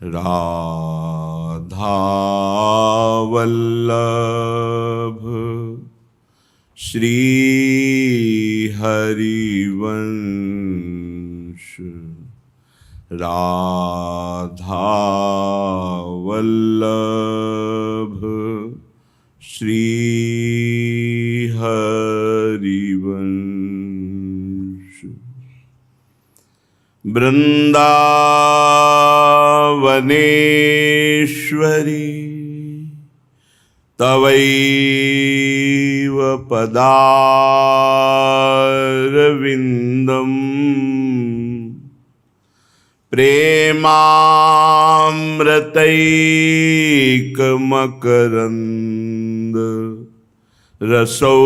राधा वल्लभ श्री हरिवंश। राधा वल्लभ श्री हरिवंश। वृंदावनेश्वरी तवैव पदारविन्दम् प्रेमामृतैकमकरन्द रसौघपूर्णम्।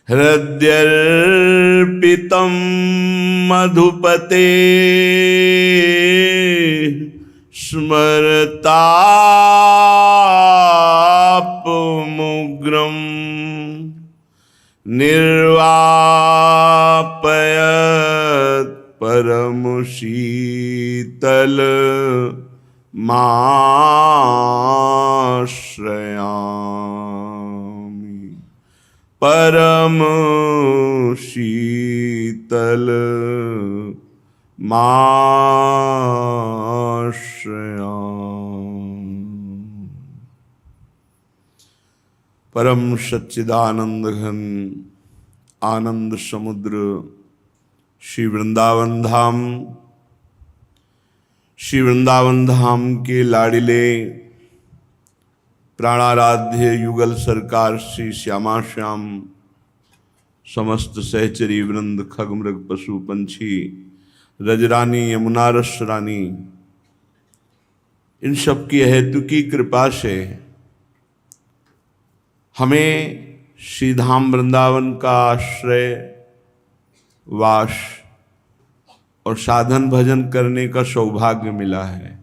हृद्यर्पितं मधुपते स्मरतापमुग्रम् निर्वापयत् परमशीतलमाश्रयामि। परम शीतल माश्रयामि। परम सच्चिदानंद घन आनंद समुद्र श्री वृंदावन धाम, श्री वृंदावन धाम के लाडिले प्राणाराध्य युगल सरकार श्री श्यामा श्याम, समस्त सहचरी वृंद, खगमृग पशु पंछी, रजरानी यमुना रस रानी, इन सब की हेतु की कृपा से हमें श्री धाम वृंदावन का आश्रय, वास और साधन भजन करने का सौभाग्य मिला है।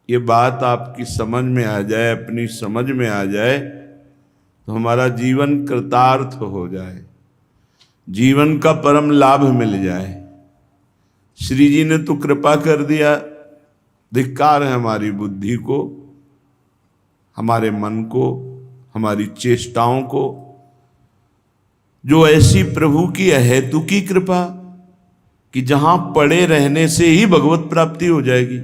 ये बात आपकी समझ में आ जाए, अपनी समझ में आ जाए तो हमारा जीवन कृतार्थ हो जाए, जीवन का परम लाभ मिल जाए। श्री जी ने तो कृपा कर दिया, धिक्कार है हमारी बुद्धि को, हमारे मन को, हमारी चेष्टाओं को, जो ऐसी प्रभु की अहेतु की कृपा कि जहां पड़े रहने से ही भगवत प्राप्ति हो जाएगी,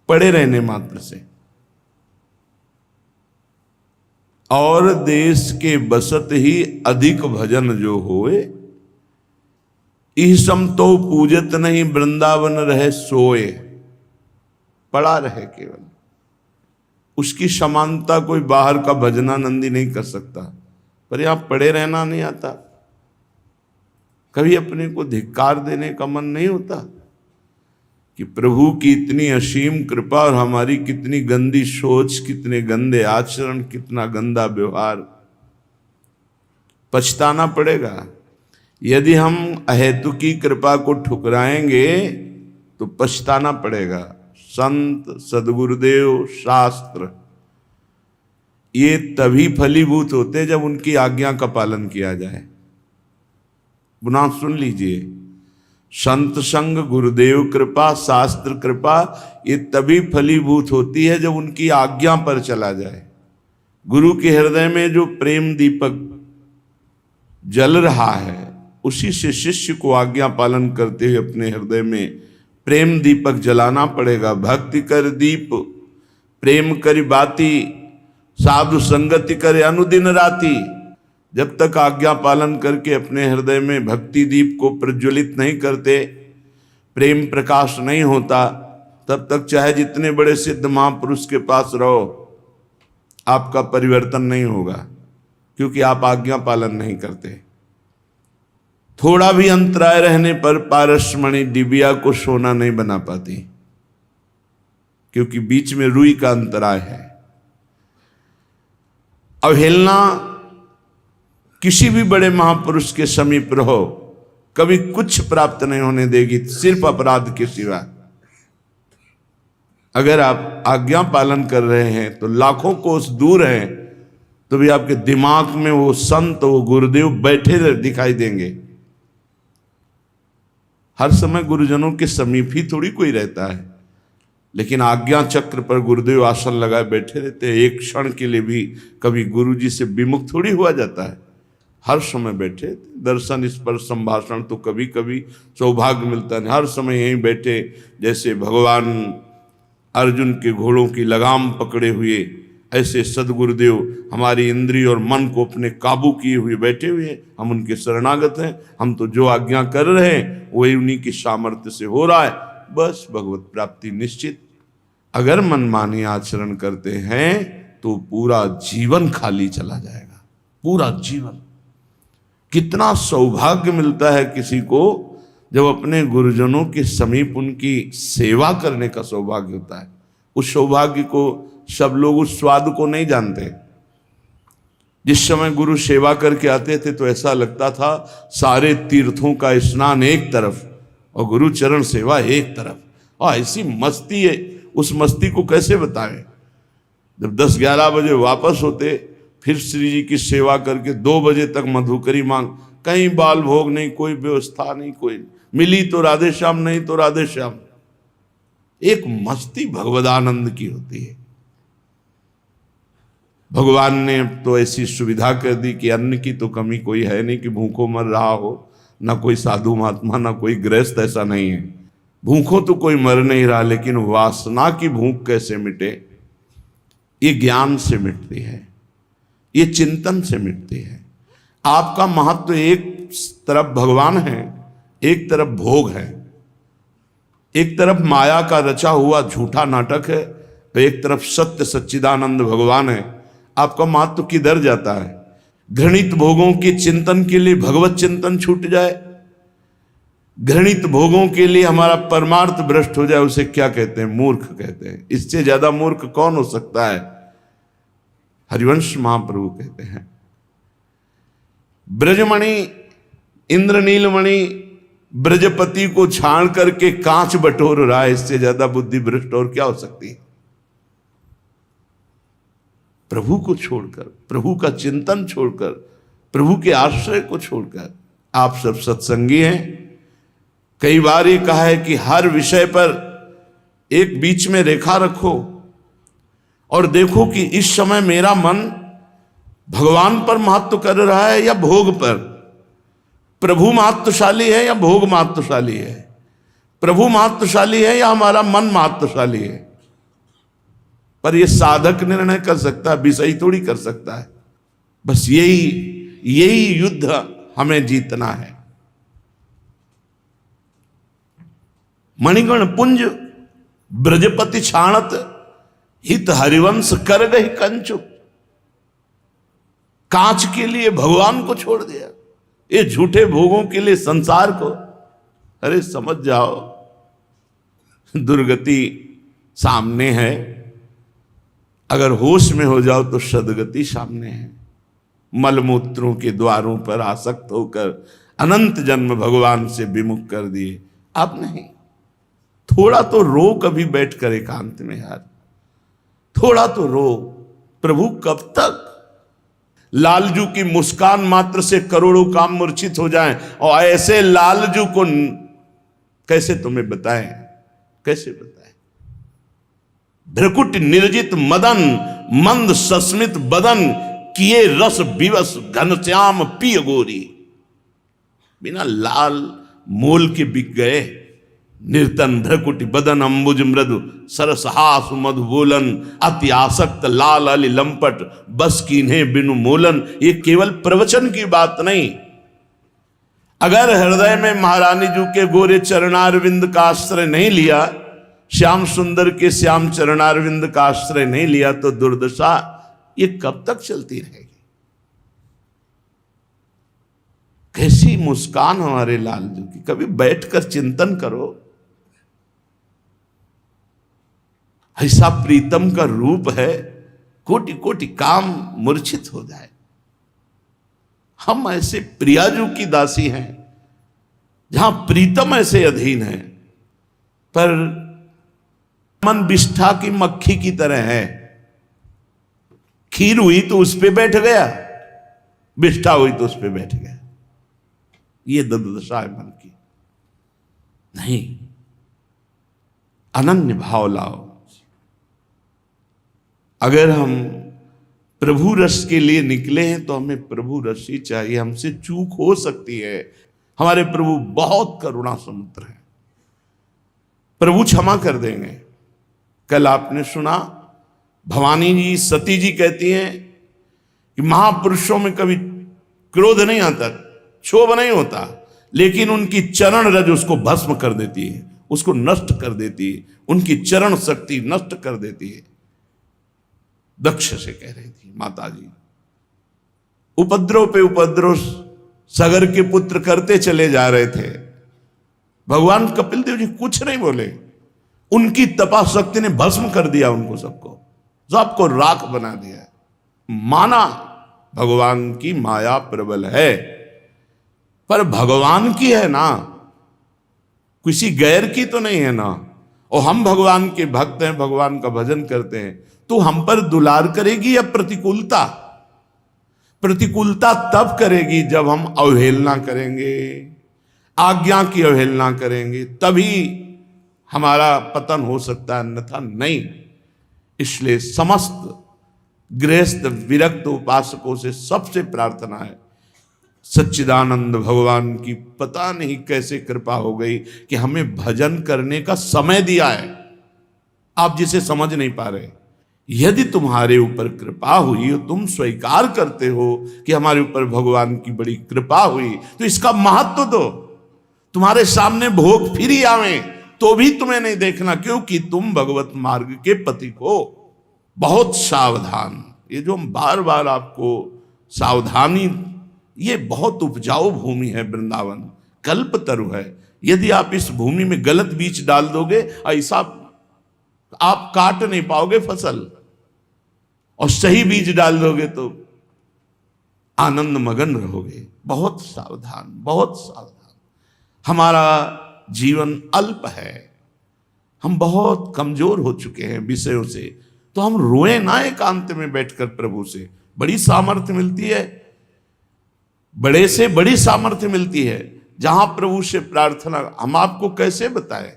पड़े रहने मात्र से। और देश के बसत ही अधिक भजन जो होए, ईसम तो पूजत नहीं वृंदावन रहे सोए। पड़ा रहे केवल, उसकी समानता कोई बाहर का भजनानंदी नहीं कर सकता। पर यहां पड़े रहना नहीं आता, कभी अपने को धिक्कार देने का मन नहीं होता कि प्रभु की इतनी असीम कृपा और हमारी कितनी गंदी सोच, कितने गंदे आचरण, कितना गंदा व्यवहार। पछताना पड़ेगा। यदि हम अहेतु की कृपा को ठुकराएंगे तो पछताना पड़ेगा। संत, सद्गुरुदेव, शास्त्र ये तभी फलीभूत होते जब उनकी आज्ञा का पालन किया जाए। पुनः सुन लीजिए, संत संग, गुरुदेव कृपा, शास्त्र कृपा ये तभी फलीभूत होती है जब उनकी आज्ञा पर चला जाए। गुरु के हृदय में जो प्रेम दीपक जल रहा है, उसी से शिष्य को आज्ञा पालन करते हुए अपने हृदय में प्रेम दीपक जलाना पड़ेगा। भक्ति कर दीप प्रेम करी बाती, साधु संगति करे अनुदिन राती। जब तक आज्ञा पालन करके अपने हृदय में भक्ति दीप को प्रज्वलित नहीं करते, प्रेम प्रकाश नहीं होता, तब तक चाहे जितने बड़े सिद्ध महापुरुष के पास रहो, आपका परिवर्तन नहीं होगा, क्योंकि आप आज्ञा पालन नहीं करते। थोड़ा भी अंतराय रहने पर पारसमणि डिबिया को सोना नहीं बना पाती, क्योंकि बीच में रुई का अंतराय है। अवहेलना किसी भी बड़े महापुरुष के समीप रहो, कभी कुछ प्राप्त नहीं होने देगी, सिर्फ अपराध के सिवा। अगर आप आज्ञा पालन कर रहे हैं तो लाखों कोस दूर हैं, तो भी आपके दिमाग में वो संत, वो गुरुदेव बैठे दिखाई देंगे। हर समय गुरुजनों के समीप ही थोड़ी कोई रहता है, लेकिन आज्ञा चक्र पर गुरुदेव आसन लगाए बैठे रहते हैं। एक क्षण के लिए भी कभी गुरु जी से विमुख थोड़ी हुआ जाता है, हर समय बैठे। दर्शन, स्पर्श, संभाषण तो कभी कभी सौभाग्य मिलता है, हर समय यहीं बैठे। जैसे भगवान अर्जुन के घोड़ों की लगाम पकड़े हुए, ऐसे सदगुरुदेव हमारी इंद्रिय और मन को अपने काबू किए हुए बैठे हुए हैं। हम उनके शरणागत हैं। हम तो जो आज्ञा कर रहे हैं वही उन्हीं की सामर्थ्य से हो रहा है। बस भगवत प्राप्ति निश्चित। अगर मनमानी आचरण करते हैं तो पूरा जीवन खाली चला जाएगा, पूरा जीवन। कितना सौभाग्य मिलता है किसी को जब अपने गुरुजनों के समीप उनकी सेवा करने का सौभाग्य होता है। उस सौभाग्य को सब लोग, उस स्वाद को नहीं जानते। जिस समय गुरु सेवा करके आते थे तो ऐसा लगता था सारे तीर्थों का स्नान एक तरफ और गुरु चरण सेवा एक तरफ, और ऐसी मस्ती है। उस मस्ती को कैसे बताएं। जब 10-11 बजे वापस होते, फिर श्री जी की सेवा करके 2 बजे तक मधुकरी मांग, कहीं बाल भोग नहीं, कोई व्यवस्था नहीं, कोई मिली तो राधे श्याम, नहीं तो राधे श्याम। एक मस्ती भगवदानंद की होती है। भगवान ने तो ऐसी सुविधा कर दी कि अन्न की तो कमी कोई है नहीं कि भूखों मर रहा हो, ना कोई साधु महात्मा, ना कोई गृहस्थ, ऐसा नहीं है। भूखों तो कोई मर नहीं रहा, लेकिन वासना की भूख कैसे मिटे, ये ज्ञान से मिटती है, ये चिंतन से मिटती है। आपका महत्व एक तरफ भगवान है, एक तरफ भोग है, एक तरफ माया का रचा हुआ झूठा नाटक है, तो एक तरफ सत्य सच्चिदानंद भगवान है। आपका महत्व किधर जाता है। घृणित भोगों के चिंतन के लिए भगवत चिंतन छूट जाए, घृणित भोगों के लिए हमारा परमार्थ भ्रष्ट हो जाए, उसे क्या कहते हैं, मूर्ख कहते हैं। इससे ज्यादा मूर्ख कौन हो सकता है। हरिवंश महाप्रभु कहते हैं, ब्रजमणि इंद्रनीलमणि ब्रजपति को छाण करके कांच बटोर रहा है, इससे ज्यादा बुद्धि भ्रष्ट और क्या हो सकती है। प्रभु को छोड़कर, प्रभु का चिंतन छोड़कर, प्रभु के आश्रय को छोड़कर। आप सब सत्संगी हैं। कई बार ये कहा है कि हर विषय पर एक बीच में रेखा रखो और देखो कि इस समय मेरा मन भगवान पर महत्व कर रहा है या भोग पर। प्रभु महत्वशाली है या भोग महत्वशाली है। प्रभु महत्वशाली है या हमारा मन महत्वशाली है। पर यह साधक निर्णय कर सकता है, विषयी थोड़ी कर सकता है। बस यही युद्ध हमें जीतना है। मणिगण पुंज ब्रजपति छाणत हित हरिवंश कर गई कंचु। कांच के लिए भगवान को छोड़ दिया, ये झूठे भोगों के लिए संसार को। अरे समझ जाओ, दुर्गति सामने है। अगर होश में हो जाओ तो सदगति सामने है। मलमूत्रों के द्वारों पर आसक्त होकर अनंत जन्म भगवान से विमुख कर दिए। अब नहीं, थोड़ा तो रो कभी बैठ कर एकांत में यार, थोड़ा तो रो। प्रभु कब तक। लालजू की मुस्कान मात्र से करोड़ों काम मूर्छित हो जाएं, और ऐसे लालजू को कैसे तुम्हें बताएं, कैसे बताएं। भ्रकुट निर्जित मदन मंद सस्मित बदन किए रस विवश घनश्याम पिय गोरी। बिना लाल मोल के बिक गए। निर्तन भ्रकुटि बदन अंबुज मृदु सरसहास मधु बोलन अति आसक्त लाल अली लंपट बस कीन्हे बिनु मोलन। ये केवल प्रवचन की बात नहीं। अगर हृदय में महारानी जी के गोरे चरणारविंद का आश्रय नहीं लिया, श्याम सुंदर के श्याम चरणारविंद का आश्रय नहीं लिया, तो दुर्दशा ये कब तक चलती रहेगी। कैसी मुस्कान हमारे लालजू की। कभी बैठकर चिंतन करो। ऐसा प्रीतम का रूप है, कोटि कोटि काम मूर्छित हो जाए। हम ऐसे प्रियाजू की दासी हैं, जहां प्रीतम ऐसे अधीन है, पर मन विष्ठा की मक्खी की तरह है। खीर हुई तो उस पे बैठ गया, विष्ठा हुई तो उस पे बैठ गया। ये दुर्दशा है मन की। नहीं, अनन्य भाव लाओ। अगर हम प्रभु रस के लिए निकले हैं तो हमें प्रभु रस ही चाहिए। हमसे चूक हो सकती है, हमारे प्रभु बहुत करुणा समुद्र है, प्रभु क्षमा कर देंगे। कल आपने सुना भवानी जी, सती जी कहती हैं कि महापुरुषों में कभी क्रोध नहीं आता, क्षोभ नहीं होता, लेकिन उनकी चरण रज उसको भस्म कर देती है, उसको नष्ट कर देती है, उनकी चरण शक्ति नष्ट कर देती है। दक्ष से कह रही थी माता जी, उपद्रव पे उपद्रव सगर के पुत्र करते चले जा रहे थे, भगवान कपिल देव जी कुछ नहीं बोले, उनकी तपा शक्ति ने भस्म कर दिया उनको, सबको राख बना दिया। माना भगवान की माया प्रबल है, पर भगवान की है ना, किसी गैर की तो नहीं है ना। और हम भगवान के भक्त हैं, भगवान का भजन करते हैं, तो हम पर दुलार करेगी या प्रतिकूलता? प्रतिकूलता तब करेगी जब हम अवहेलना करेंगे, आज्ञा की अवहेलना करेंगे, तभी हमारा पतन हो सकता है, अन्यथा नहीं। इसलिए समस्त गृहस्थ विरक्त उपासकों से सबसे प्रार्थना है, सच्चिदानंद भगवान की पता नहीं कैसे कृपा हो गई कि हमें भजन करने का समय दिया है, आप जिसे समझ नहीं पा रहे। यदि तुम्हारे ऊपर कृपा हुई और तुम स्वीकार करते हो कि हमारे ऊपर भगवान की बड़ी कृपा हुई, तो इसका महत्व दो। तुम्हारे सामने भोग फिर ही आवे तो भी तुम्हें नहीं देखना, क्योंकि तुम भगवत मार्ग के पथिक हो। बहुत सावधान, ये जो हम बार बार आपको सावधानी, ये बहुत उपजाऊ भूमि है वृंदावन, कल्पतरु है। यदि आप इस भूमि में गलत बीज डाल दोगे, ऐसा आप काट नहीं पाओगे फसल, और सही बीज डाल दोगे तो आनंद मगन रहोगे। बहुत सावधान, बहुत सावधान। हमारा जीवन अल्प है, हम बहुत कमजोर हो चुके हैं विषयों से, तो हम रोए ना एकांत में बैठकर प्रभु से, बड़ी सामर्थ्य मिलती है, बड़े से बड़ी सामर्थ्य मिलती है। जहां प्रभु से प्रार्थना, हम आपको कैसे बताएं,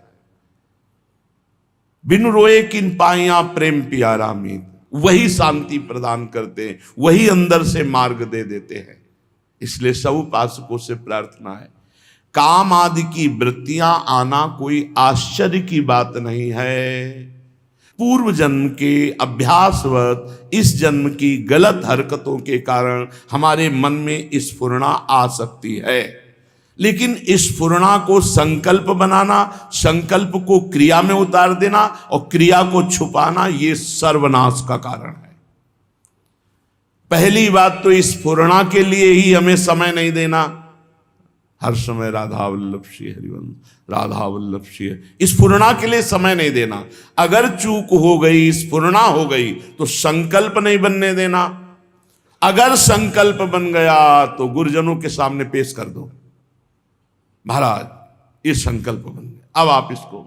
बिन रोए किन पाइया प्रेम प्यारा मीत, वही शांति प्रदान करते हैं, वही अंदर से मार्ग दे देते हैं। इसलिए सब उपासकों से प्रार्थना है, काम आदि की वृत्तियां आना कोई आश्चर्य की बात नहीं है। पूर्व जन्म के अभ्यासवत इस जन्म की गलत हरकतों के कारण हमारे मन में स्फुरणा आ सकती है, लेकिन इस स्फुरणा को संकल्प बनाना, संकल्प को क्रिया में उतार देना और क्रिया को छुपाना, ये सर्वनाश का कारण है। पहली बात तो इस स्फुरणा के लिए ही हमें समय नहीं देना, हर समय राधा वल्लभ श्री हरिवंश, राधा वल्लभ श्री, इस स्फुरणा के लिए समय नहीं देना। अगर चूक हो गई, स्फुरणा हो गई, तो संकल्प नहीं बनने देना। अगर संकल्प बन गया तो गुरुजनों के सामने पेश कर दो, महाराज ये संकल्प बन गया, अब आप इसको,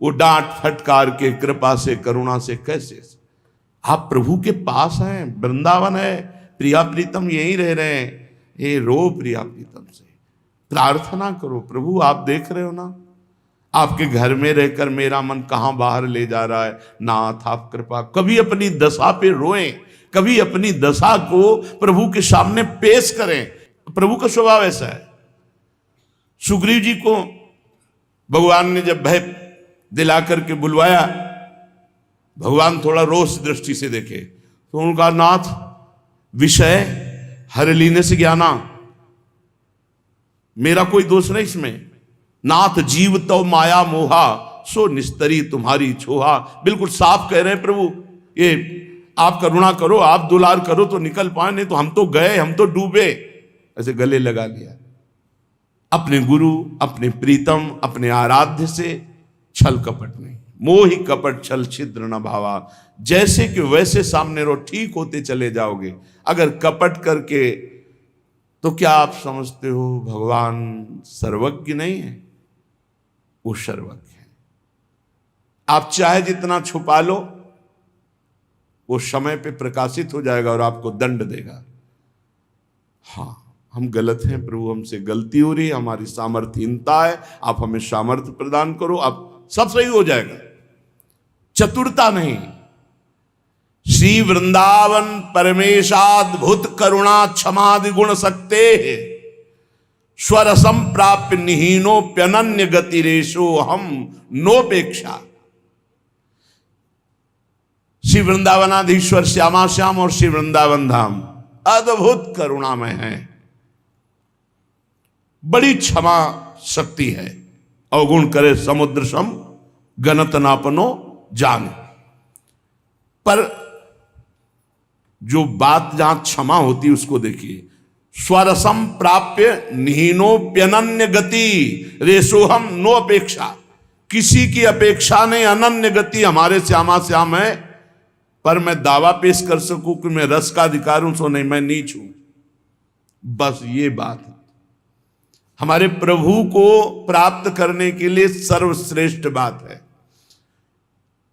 वो डांट फटकार के कृपा से करुणा से कैसे, आप प्रभु के पास हैं, वृंदावन है, प्रिया प्रीतम यहीं रह रहे हैं, हे रो प्रिया प्रीतम से, प्रार्थना करो। प्रभु आप देख रहे हो ना, आपके घर में रहकर मेरा मन कहां बाहर ले जा रहा है, नाथ आप कृपा। कभी अपनी दशा पे रोएं, कभी अपनी दशा को प्रभु के सामने पेश करें। प्रभु का स्वभाव ऐसा है। सुग्रीव जी को भगवान ने जब भय दिला करके बुलवाया, भगवान थोड़ा रोष दृष्टि से देखे तो उनका, नाथ विषय हर लीने से ज्ञाना, मेरा कोई दोष नहीं इसमें, नाथ जीव तो माया मोहा, सो निस्तरी तुम्हारी छोहा। बिल्कुल साफ कह रहे हैं प्रभु, ये आप करुणा करो, आप दुलार करो तो निकल पाए, नहीं तो हम तो गए, हम तो डूबे। ऐसे गले लगा लिया। अपने गुरु, अपने प्रीतम, अपने आराध्य से छल कपट नहीं, मोहि कपट छल छिद्र न भावा। जैसे कि वैसे सामने रो, ठीक होते चले जाओगे। अगर कपट करके, तो क्या आप समझते हो भगवान सर्वज्ञ नहीं है? वो सर्वज्ञ है। आप चाहे जितना छुपा लो, वो समय पे प्रकाशित हो जाएगा और आपको दंड देगा। हाँ, हम गलत हैं प्रभु, हमसे गलती हो रही है, हमारी सामर्थ्यहीनता है, आप हमें सामर्थ्य प्रदान करो, अब सब सही हो जाएगा। चतुरता नहीं। श्री वृंदावन परमेशाद्भुत करुणा क्षमादि गुण सकते स्वरसम प्राप्य निहीनोप्यनन्य गतिरेशो हम नोपेक्षा। श्री वृंदावनाधीश्वर श्यामा श्याम और श्री वृंदावन धाम अद्भुत करुणामय है, बड़ी क्षमा शक्ति है। अवगुण करे समुद्र सम गणत नापनो जान। पर जो बात जहां क्षमा होती है उसको देखिए। स्वरसम प्राप्य निहीनोप्यनन्य गति रेशोहम नो अपेक्षा। किसी की अपेक्षा नहीं, अनन्य गति हमारे श्यामा श्याम है। पर मैं दावा पेश कर सकूं कि मैं रस का अधिकार हूं, सो नहीं, मैं नीच हूं। बस ये बात है। हमारे प्रभु को प्राप्त करने के लिए सर्वश्रेष्ठ बात है।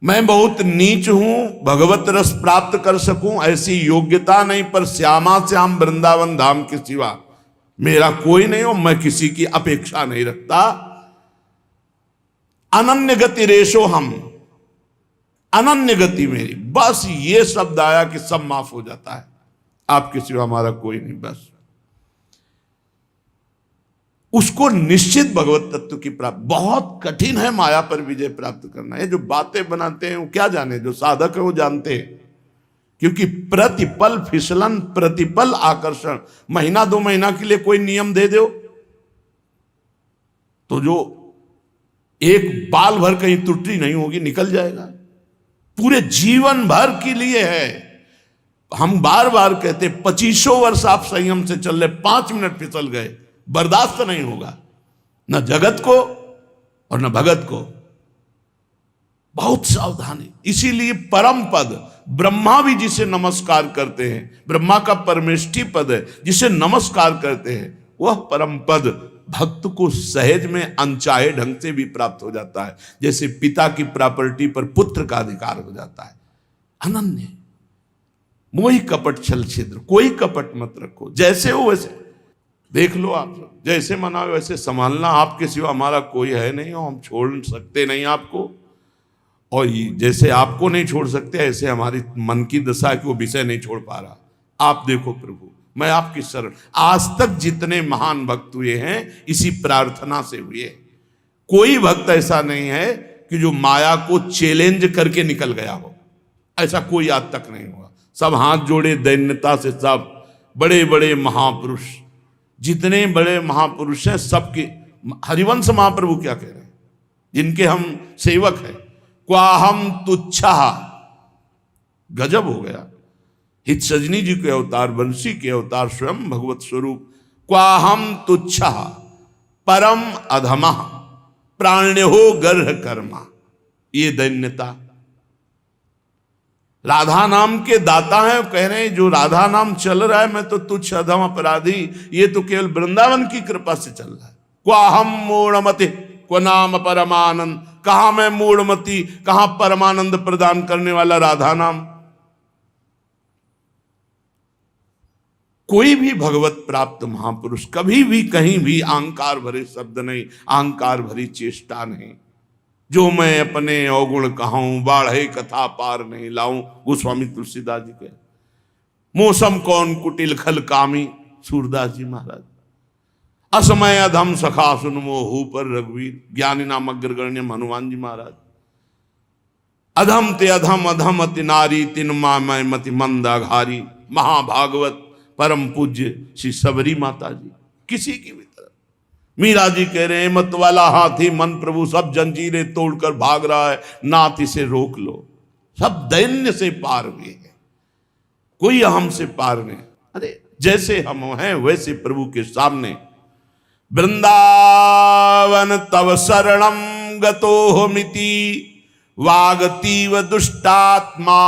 मैं बहुत नीच हूं, भगवत रस प्राप्त कर सकूं ऐसी योग्यता नहीं, पर श्यामा श्याम वृंदावन धाम के सिवा मेरा कोई नहीं हो, मैं किसी की अपेक्षा नहीं रखता। अनन्य गति रेशो हम, अनन्य गति मेरी। बस ये शब्द आया कि सब माफ हो जाता है, आपके सिवा हमारा कोई नहीं। बस उसको निश्चित भगवत तत्व की प्राप्त। बहुत कठिन है माया पर विजय प्राप्त करना। ये जो बातें बनाते हैं वो क्या जाने, जो साधक है वो जानते हैं। क्योंकि प्रतिपल फिसलन, प्रतिपल आकर्षण। महीना 2 महीना के लिए कोई नियम दे दो तो जो एक बाल भर कहीं त्रुटि नहीं होगी, निकल जाएगा। पूरे जीवन भर के लिए है। हम बार बार कहते 2500 वर्ष आप संयम से चल रहे, 5 मिनट फिसल गए, बर्दाश्त नहीं होगा, न जगत को और न भगत को। बहुत सावधानी। इसीलिए परम पद, ब्रह्मा भी जिसे नमस्कार करते हैं, ब्रह्मा का परमेष्ठी पद है जिसे नमस्कार करते हैं, वह परम पद भक्त को सहज में अनचाहे ढंग से भी प्राप्त हो जाता है। जैसे पिता की प्रॉपर्टी पर पुत्र का अधिकार हो जाता है। अनन्य मोहि कपट छल छिद्र, कोई कपट मत रखो, जैसे हो वैसे देख लो। आप जैसे मनाओ वैसे संभालना, आपके सिवा हमारा कोई है नहीं और हम छोड़ सकते नहीं आपको। और जैसे आपको नहीं छोड़ सकते, ऐसे हमारी मन की दशा है कि वो विषय नहीं छोड़ पा रहा। आप देखो प्रभु, मैं आपकी शरण। आज तक जितने महान भक्त हुए हैं इसी प्रार्थना से हुए। कोई भक्त ऐसा नहीं है कि जो माया को चैलेंज करके निकल गया हो, ऐसा कोई आज तक नहीं हुआ। सब हाथ जोड़े दैन्यता से, सब बड़े बड़े महापुरुष, जितने बड़े महापुरुष हैं सबके। हरिवंश महाप्रभु क्या कह रहे हैं, जिनके हम सेवक हैं। क्वाहम तुच्छा, गजब हो गया। हित सजनी जी के अवतार, बंसी के अवतार, स्वयं भगवत स्वरूप। क्वाहम तुच्छा परम अधमा प्राण्यो गर्ह कर्मा। ये दैन्यता। राधा नाम के दाता हैं, कह रहे हैं जो राधा नाम चल रहा है मैं तो तुच्छ अधम अपराधी, ये तो केवल वृंदावन की कृपा से चल रहा है। क्वाहम मूढ़मति क्व नाम परमानंद। कहां मैं मूढ़मति, कहां परमानंद प्रदान करने वाला राधा नाम। कोई भी भगवत प्राप्त महापुरुष कभी भी कहीं भी अहंकार भरे शब्द नहीं, अहंकार भरी चेष्टा नहीं। जो मैं अपने अवगुण कहूं, बाढ़े कथा पार नहीं लाऊं। गोस्वामी तुलसीदास जी के। मौसम कौन कुटिल खल कामी, सूरदास जी महाराज। असमय अधम सखा सुन मोहू पर रघुवीर, ज्ञानी नाम अग्रगण्य हनुमान जी महाराज। अधम ते अधम, अधम अति नारी, तिन मामय मति मंद अघारी। महाभागवत परम पूज्य श्री सबरी माता जी। किसी की भी तरह मीरा जी कह रहे हैं, मत वाला हाथी मन प्रभु सब जंजीरें तोड़कर भाग रहा है, नाथ इसे रोक लो। सब दैन्य से पार हुए हैं, कोई अहम से पार नहीं। अरे जैसे हम हैं वैसे प्रभु के सामने। वृंदावन तव शरणम गतोहमिति वागतीव दुष्टात्मा।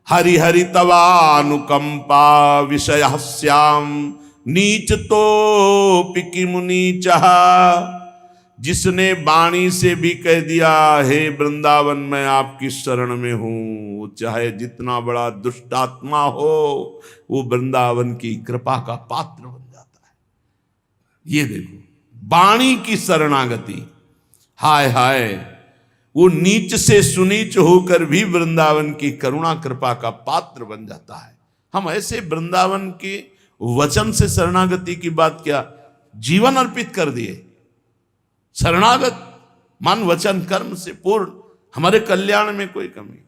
हरि हरि तवानुकंपा विषयस्याम नीच तो पिकी मुनीच। जिसने वाणी से भी कह दिया हे वृंदावन मैं आपकी शरण में हूं, चाहे जितना बड़ा दुष्टात्मा हो वो वृंदावन की कृपा का पात्र बन जाता है। ये देखो वाणी की शरणागति, हाय हाय, वो नीच से सुनीच होकर भी वृंदावन की करुणा कृपा का पात्र बन जाता है। हम ऐसे वृंदावन के वचन से शरणागति की बात क्या, जीवन अर्पित कर दिए। शरणागत मन वचन कर्म से पूर्ण, हमारे कल्याण में कोई कमी।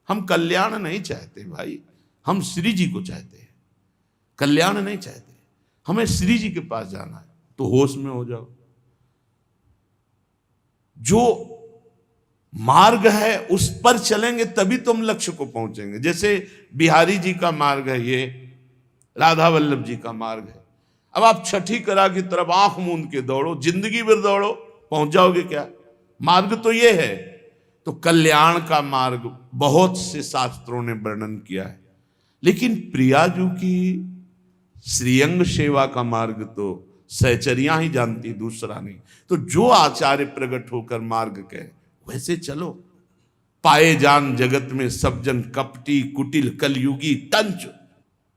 हम कल्याण नहीं चाहते भाई, हम श्री जी को चाहते हैं, कल्याण नहीं चाहते। हमें श्री जी के पास जाना है, तो होश में हो जाओ। जो मार्ग है उस पर चलेंगे तभी तुम लक्ष्य को पहुंचेंगे। जैसे बिहारी जी का मार्ग है, ये राधा वल्लभ जी का मार्ग है। अब आप छठी कला की तरफ आंख मूंद के दौड़ो, जिंदगी भर दौड़ो, पहुंच जाओगे क्या? मार्ग तो ये है। तो कल्याण का मार्ग बहुत से शास्त्रों ने वर्णन किया है, लेकिन प्रियाजू की श्रीअंग सेवा का मार्ग तो सहचरियां ही जानती, दूसरा नहीं। तो जो आचार्य प्रकट होकर मार्ग कहे वैसे चलो। पाए जान जगत में सब जन कपटी कुटिल कलयुगी तंच।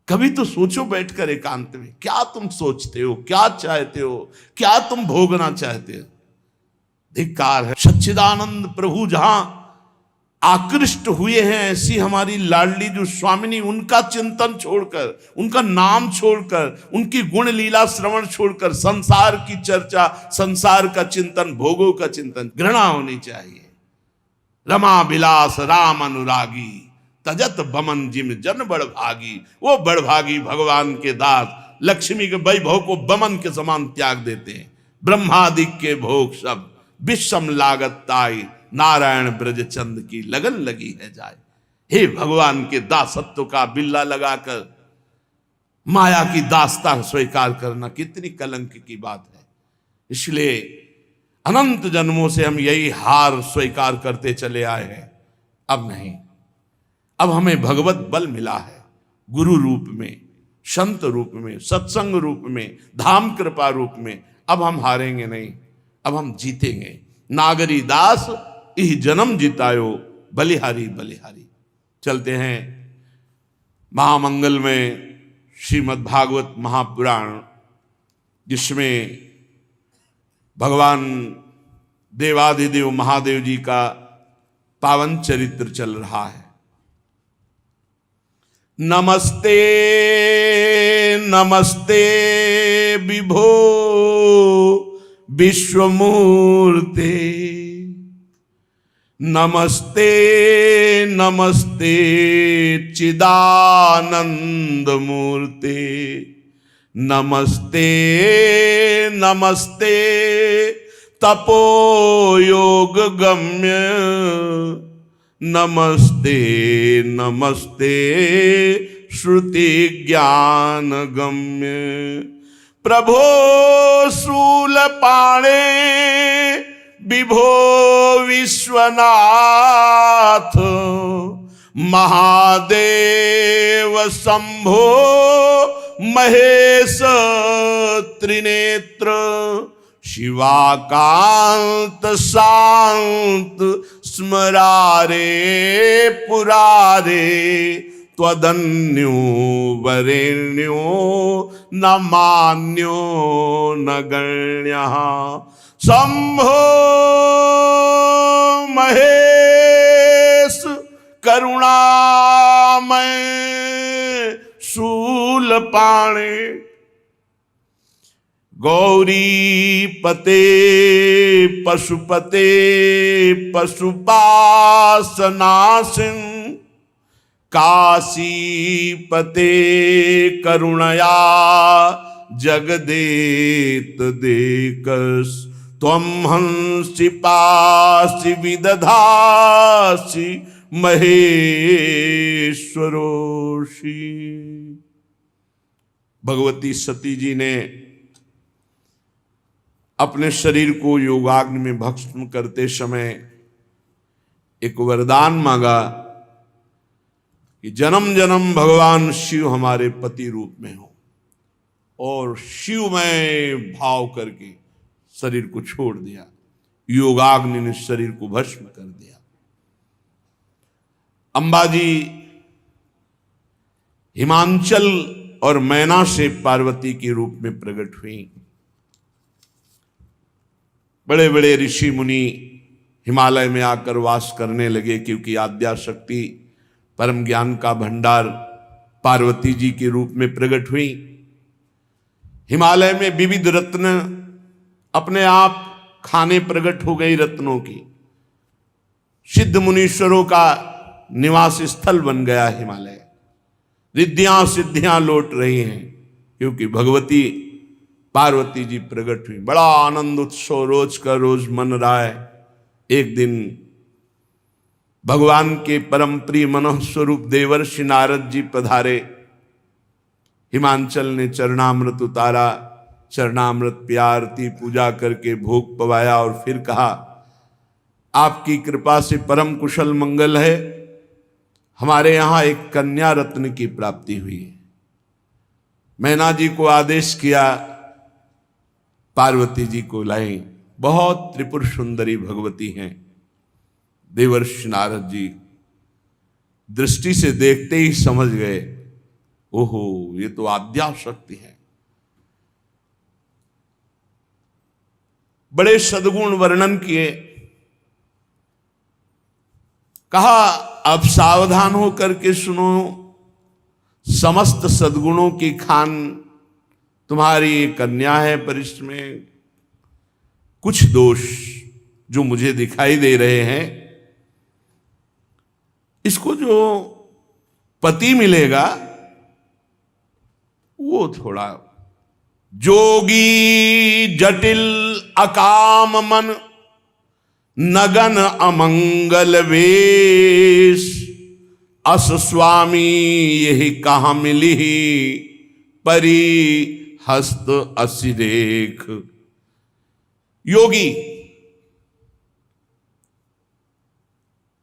कभी तो सोचो बैठकर एकांत में, क्या तुम सोचते हो, क्या चाहते हो, क्या तुम भोगना चाहते हो? धिक्कार है। सच्चिदानंद प्रभु जहां आकृष्ट हुए हैं, ऐसी हमारी लाडली जो स्वामिनी, उनका चिंतन छोड़कर, उनका नाम छोड़कर, उनकी गुण लीला श्रवण छोड़कर संसार की चर्चा, संसार का चिंतन, भोगों का चिंतन, घृणा होनी चाहिए। रमा विलास राम अनुरागी तजत बमन जिम जन बड़भागी। वो बड़भागी भगवान के दास लक्ष्मी के वैभव को बमन के समान त्याग देते हैं। ब्रह्मादिक के भोग सब विषम लागत ताई, नारायण ब्रज चंद की लगन लगी है जाए। हे भगवान के दासत्व का बिल्ला लगाकर माया की दास्तां स्वीकार करना कितनी कलंक की बात है। इसलिए अनंत जन्मों से हम यही हार स्वीकार करते चले आए हैं। अब नहीं, अब हमें भगवत बल मिला है, गुरु रूप में, संत रूप में, सत्संग रूप में, धाम कृपा रूप में। अब हम हारेंगे नहीं, अब हम जीतेंगे। नागरी दास इह जन्म जितायो, बलिहारी बलिहारी। चलते हैं महामंगल में श्रीमद् भागवत महापुराण, जिसमें भगवान देवाधिदेव महादेव जी का पावन चरित्र चल रहा है। नमस्ते नमस्ते विभो विश्वमूर्ते, नमस्ते नमस्ते चिदानंद मूर्ते, नमस्ते नमस्ते तपो योग गम्य, नमस्ते नमस्ते श्रुति ज्ञान गम्य। प्रभो शूल पाणे विभो विश्वनाथ, महादेव शंभो महेश त्रिनेत्र, शिवाकांत शांत स्मरारे पुरारे, त्वदन्यो वरेण्यो न मान्यो न गण्यः। शंभो महेश करुणामय शूलपाणे, गौरी पते पशुपते पशुपासनासिन, काशीपते करुणया जगदेत देकस, त्वं हंसि पासि विदधासि महेश्वरोषि। भगवती सती जी ने अपने शरीर को योगाग्नि में भस्म करते समय एक वरदान मांगा कि जन्म जन्म भगवान शिव हमारे पति रूप में हो, और शिव में भाव करके शरीर को छोड़ दिया। योगाग्नि ने शरीर को भस्म कर दिया। अंबाजी हिमांचल और मैना से पार्वती के रूप में प्रकट हुई। बड़े बड़े ऋषि मुनि हिमालय में आकर वास करने लगे, क्योंकि आद्याशक्ति परम ज्ञान का भंडार पार्वती जी के रूप में प्रकट हुई। हिमालय में विविध रत्न अपने आप खाने प्रकट हो गई रत्नों की। सिद्ध मुनीश्वरों का निवास स्थल बन गया हिमालय। रिद्धियां सिद्धियां लौट रही हैं, क्योंकि भगवती पार्वती जी प्रकट हुई। बड़ा आनंद उत्सव रोज का रोज मन रहा है। एक दिन भगवान के परम प्रिय मनोह स्वरूप देवर्षि नारद जी पधारे। हिमांचल ने चरणामृत उतारा, चरणामृत पिया, आरती पूजा करके भोग पवाया और फिर कहा, आपकी कृपा से परम कुशल मंगल है, हमारे यहां एक कन्या रत्न की प्राप्ति हुई है। मैना जी को आदेश किया, पार्वती जी को लाएं। बहुत त्रिपुर सुंदरी भगवती हैं। देवर्षि नारद जी दृष्टि से देखते ही समझ गए, ओहो ये तो आद्याशक्ति है। बड़े सद्गुण वर्णन किए। कहा अब सावधान होकर के सुनो, समस्त सद्गुणों की खान तुम्हारी कन्या है, पर इसमें कुछ दोष जो मुझे दिखाई दे रहे हैं। इसको जो पति मिलेगा वो थोड़ा जोगी जटिल अकाम मन, नगन अमंगल वेश, अस स्वामी यही कहां मिली, परी हस्त असिरेख। योगी,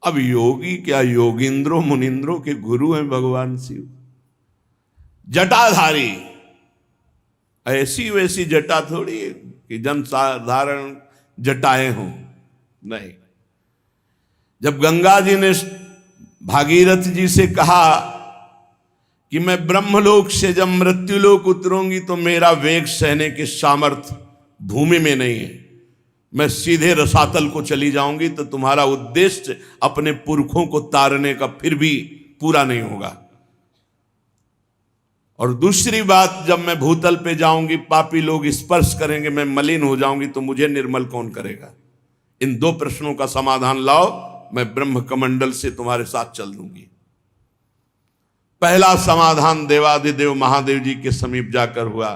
अब योगी क्या, योगिंद्रों मुनिंद्रों के गुरु हैं भगवान शिव। जटाधारी, ऐसी वैसी जटा थोड़ी है कि जन साधारण जटाएं हों, नहीं। जब गंगा जी ने भागीरथ जी से कहा कि मैं ब्रह्मलोक से जब मृत्युलोक उतरूंगी तो मेरा वेग सहने की सामर्थ्य भूमि में नहीं है, मैं सीधे रसातल को चली जाऊंगी, तो तुम्हारा उद्देश्य अपने पुरखों को तारने का फिर भी पूरा नहीं होगा। और दूसरी बात, जब मैं भूतल पे जाऊंगी पापी लोग स्पर्श करेंगे, मैं मलिन हो जाऊंगी, तो मुझे निर्मल कौन करेगा। इन दो प्रश्नों का समाधान लाओ, मैं ब्रह्म कमंडल से तुम्हारे साथ चल दूंगी। पहला समाधान देवादिदेव महादेव जी के समीप जाकर हुआ।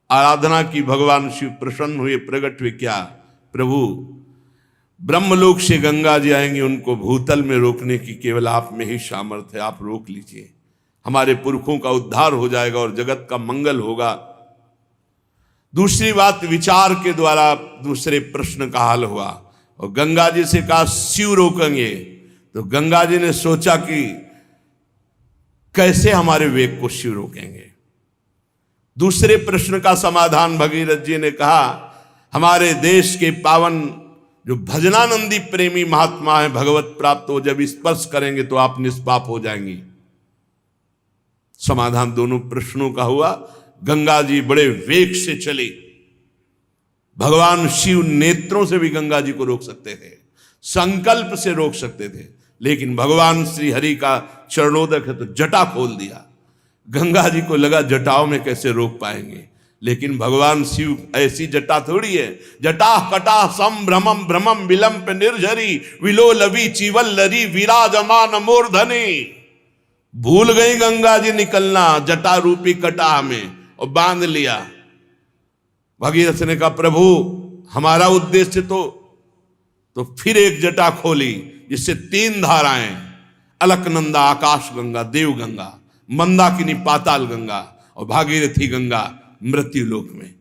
आराधना की, भगवान शिव प्रसन्न हुए, प्रकट हुए। क्या प्रभु, ब्रह्मलोक से गंगा जी आएंगे, उनको भूतल में रोकने की केवल आप में ही सामर्थ्य है, आप रोक लीजिए, हमारे पुरखों का उद्धार हो जाएगा और जगत का मंगल होगा। दूसरी बात, विचार के द्वारा दूसरे प्रश्न का हल हुआ और गंगा जी से कहा शिव रोकेंगे, तो गंगा जी ने सोचा कि कैसे हमारे वेग को शिव रोकेंगे। दूसरे प्रश्न का समाधान भगीरथ जी ने कहा, हमारे देश के पावन जो भजनानंदी प्रेमी महात्मा है, भगवत प्राप्त हो, जब स्पर्श करेंगे तो आप निष्पाप हो जाएंगी। समाधान दोनों प्रश्नों का हुआ। गंगा जी बड़े वेग से चली। भगवान शिव नेत्रों से भी गंगा जी को रोक सकते थे, संकल्प से रोक सकते थे, लेकिन भगवान श्री हरि का चरणोदक है तो जटा खोल दिया। गंगा जी को लगा जटाओं में कैसे रोक पाएंगे, लेकिन भगवान शिव ऐसी जटा थोड़ी है। जटा कटा संभ्रमम भ्रमम विलंब निर्झरी, विलोलवी चीवल्लरी विराजमान मूर्धनि। भूल गई गंगा जी निकलना जटा रूपी कटा में और बांध लिया। भगीरथ ने कहा प्रभु हमारा उद्देश्य तो फिर एक जटा खोली, जिससे 3 धाराएं, अलकनंदा आकाश गंगा, देव गंगा, मंदाकिनी पाताल गंगा और भागीरथी गंगा मृत्यु लोक में।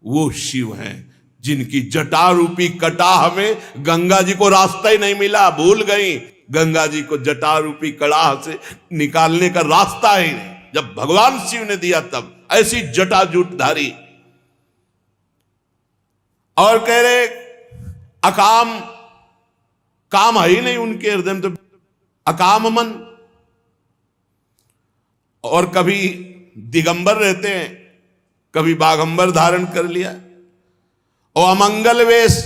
वो शिव हैं जिनकी जटा रूपी कटाह में गंगा जी को रास्ता ही नहीं मिला। भूल गई गंगा जी को जटा रूपी कड़ाह से निकालने का रास्ता ही नहीं। जब भगवान शिव ने दिया तब ऐसी जटा जूटधारी। और कह रहे अकाम, काम है ही नहीं उनके हृदय में, तो अकाम मन। और कभी दिगंबर रहते हैं, कभी बागंबर धारण कर लिया, और अमंगल वेश,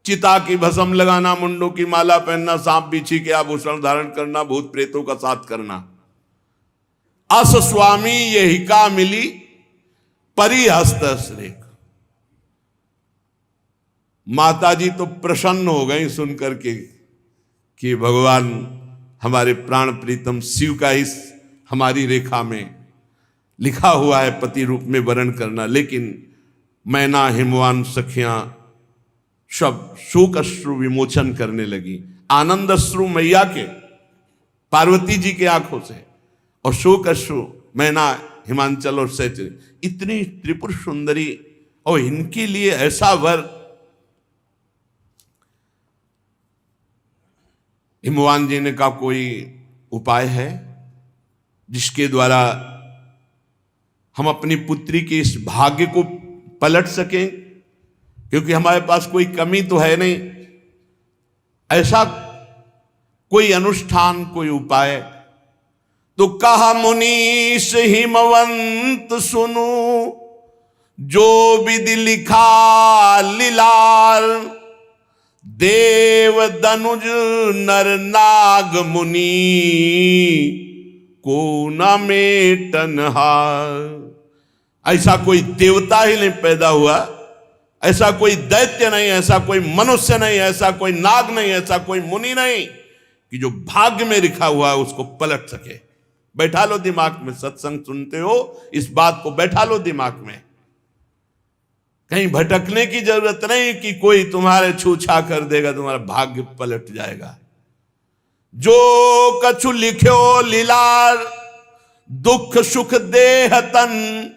चिता की भस्म लगाना, मुंडों की माला पहनना, सांप बिच्छी के आभूषण धारण करना, भूत प्रेतों का साथ करना। अस स्वामी यही का मिली परिहस्त श्रेक। माता जी तो प्रसन्न हो गई सुनकर के कि भगवान हमारे प्राण प्रीतम शिव का इस हमारी रेखा में लिखा हुआ है पति रूप में वरण करना। लेकिन मैना हिमवान सखियां सब शोक अश्रु विमोचन करने लगी। आनंद अश्रु मैया के, पार्वती जी के आंखों से, और शोक अश्रु मैना हिमांचल और सैच। इतनी त्रिपुर सुंदरी, और इनके लिए ऐसा वर। हिमवान जी ने कहा कोई उपाय है जिसके द्वारा हम अपनी पुत्री के इस भाग्य को पलट सकें, क्योंकि हमारे पास कोई कमी तो है नहीं। ऐसा कोई अनुष्ठान, कोई उपाय। तो कहा मुनीश हिमवंत सुनो, जो विधि लिखा लीलार। देव दनुज नर नाग मुनि, को न मेटन हार। ऐसा कोई देवता ही नहीं पैदा हुआ, ऐसा कोई दैत्य नहीं, ऐसा कोई मनुष्य नहीं, ऐसा कोई नाग नहीं, ऐसा कोई मुनि नहीं कि जो भाग्य में लिखा हुआ है उसको पलट सके। बैठा लो दिमाग में, सत्संग सुनते हो इस बात को बैठा लो दिमाग में। कहीं भटकने की जरूरत नहीं कि कोई तुम्हारे छूछा कर देगा, तुम्हारा भाग्य पलट जाएगा। जो कछु लिख्यो लीलार, दुख सुख देह तन।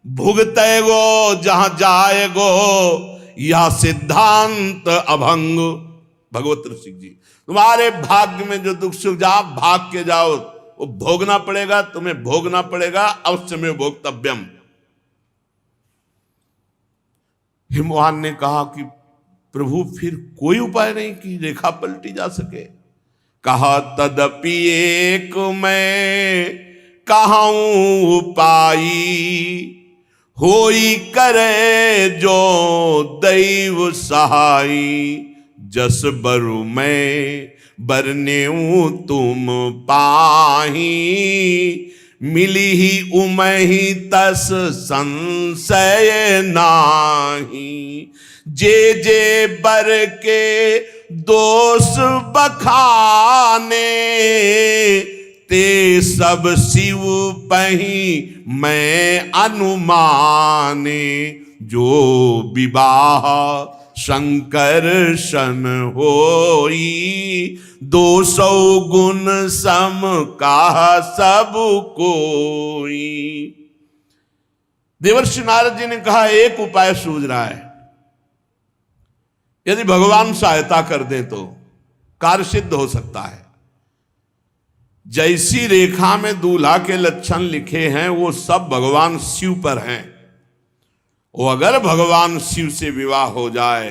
भुगतेगो जहां जाएगो, यह सिद्धांत अभंग। भगवत ऋषि जी, तुम्हारे भाग्य में जो दुख सुख, जहां भाग के जाओ वो भोगना पड़ेगा, तुम्हें भोगना पड़ेगा, अवश्य में भोक्तव्यम। हिमवान ने कहा कि प्रभु फिर कोई उपाय नहीं कि रेखा पलटी जा सके। कहा तदपि एक मैं कहूं उपाई, होई करे जो दैव सहाई। जस बरु मैं बरनेऊ तुम पाही, मिली ही उमही तस संशय नाही। जे जे बर के दोष बखाने, ते सब शिव पही मैं अनुमाने। जो विवाह शंकर सन होई, 200 गुण सम का सब कोई। देवर्षि नारद जी ने कहा एक उपाय सूझ रहा है, यदि भगवान सहायता कर दे तो कार्य सिद्ध हो सकता है। जैसी रेखा में दूल्हा के लक्षण लिखे हैं वो सब भगवान शिव पर हैं। वो अगर भगवान शिव से विवाह हो जाए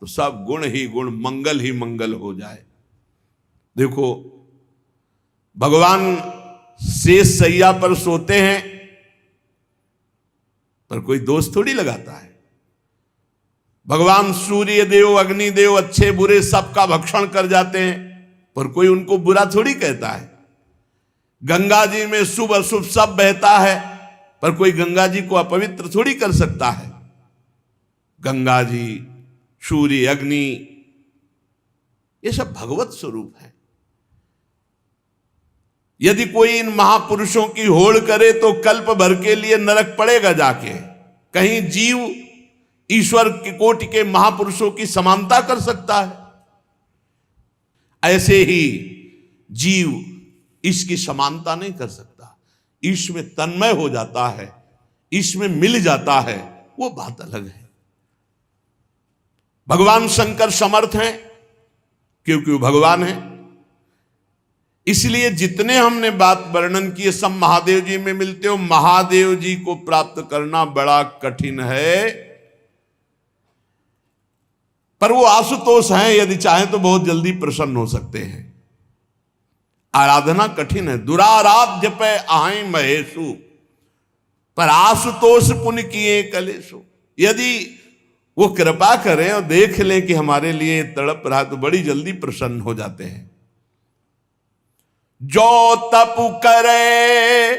तो सब गुण ही गुण, मंगल ही मंगल हो जाए। देखो भगवान शेष सैया पर सोते हैं पर कोई दोष थोड़ी लगाता है। भगवान सूर्य देव, अग्नि देव अच्छे बुरे सबका भक्षण कर जाते हैं पर कोई उनको बुरा थोड़ी कहता है। गंगा जी में शुभ अशुभ सब बहता है पर कोई गंगा जी को अपवित्र थोड़ी कर सकता है। गंगा जी, सूर्य, अग्नि, ये सब भगवत स्वरूप है। यदि कोई इन महापुरुषों की होड़ करे तो कल्प भर के लिए नरक पड़ेगा जाके। कहीं जीव ईश्वर की कोटि के महापुरुषों की समानता कर सकता है? ऐसे ही जीव इसकी समानता नहीं कर सकता। ईश में तन्मय हो जाता है, ईश में मिल जाता है, वो बात अलग है। भगवान शंकर समर्थ हैं क्योंकि वो भगवान है। इसलिए जितने हमने बात वर्णन किए सब महादेव जी में मिलते हो। महादेव जी को प्राप्त करना बड़ा कठिन है। पर वो आशुतोष हैं, यदि चाहें तो बहुत जल्दी प्रसन्न हो सकते हैं। आराधना कठिन है। दुराराध्य पे आए महेशु, पर आशुतोष पुण्य किए कलेशु। यदि वो कृपा करें और देख लें कि हमारे लिए तड़प रहा, तो बड़ी जल्दी प्रसन्न हो जाते हैं। जो तप करे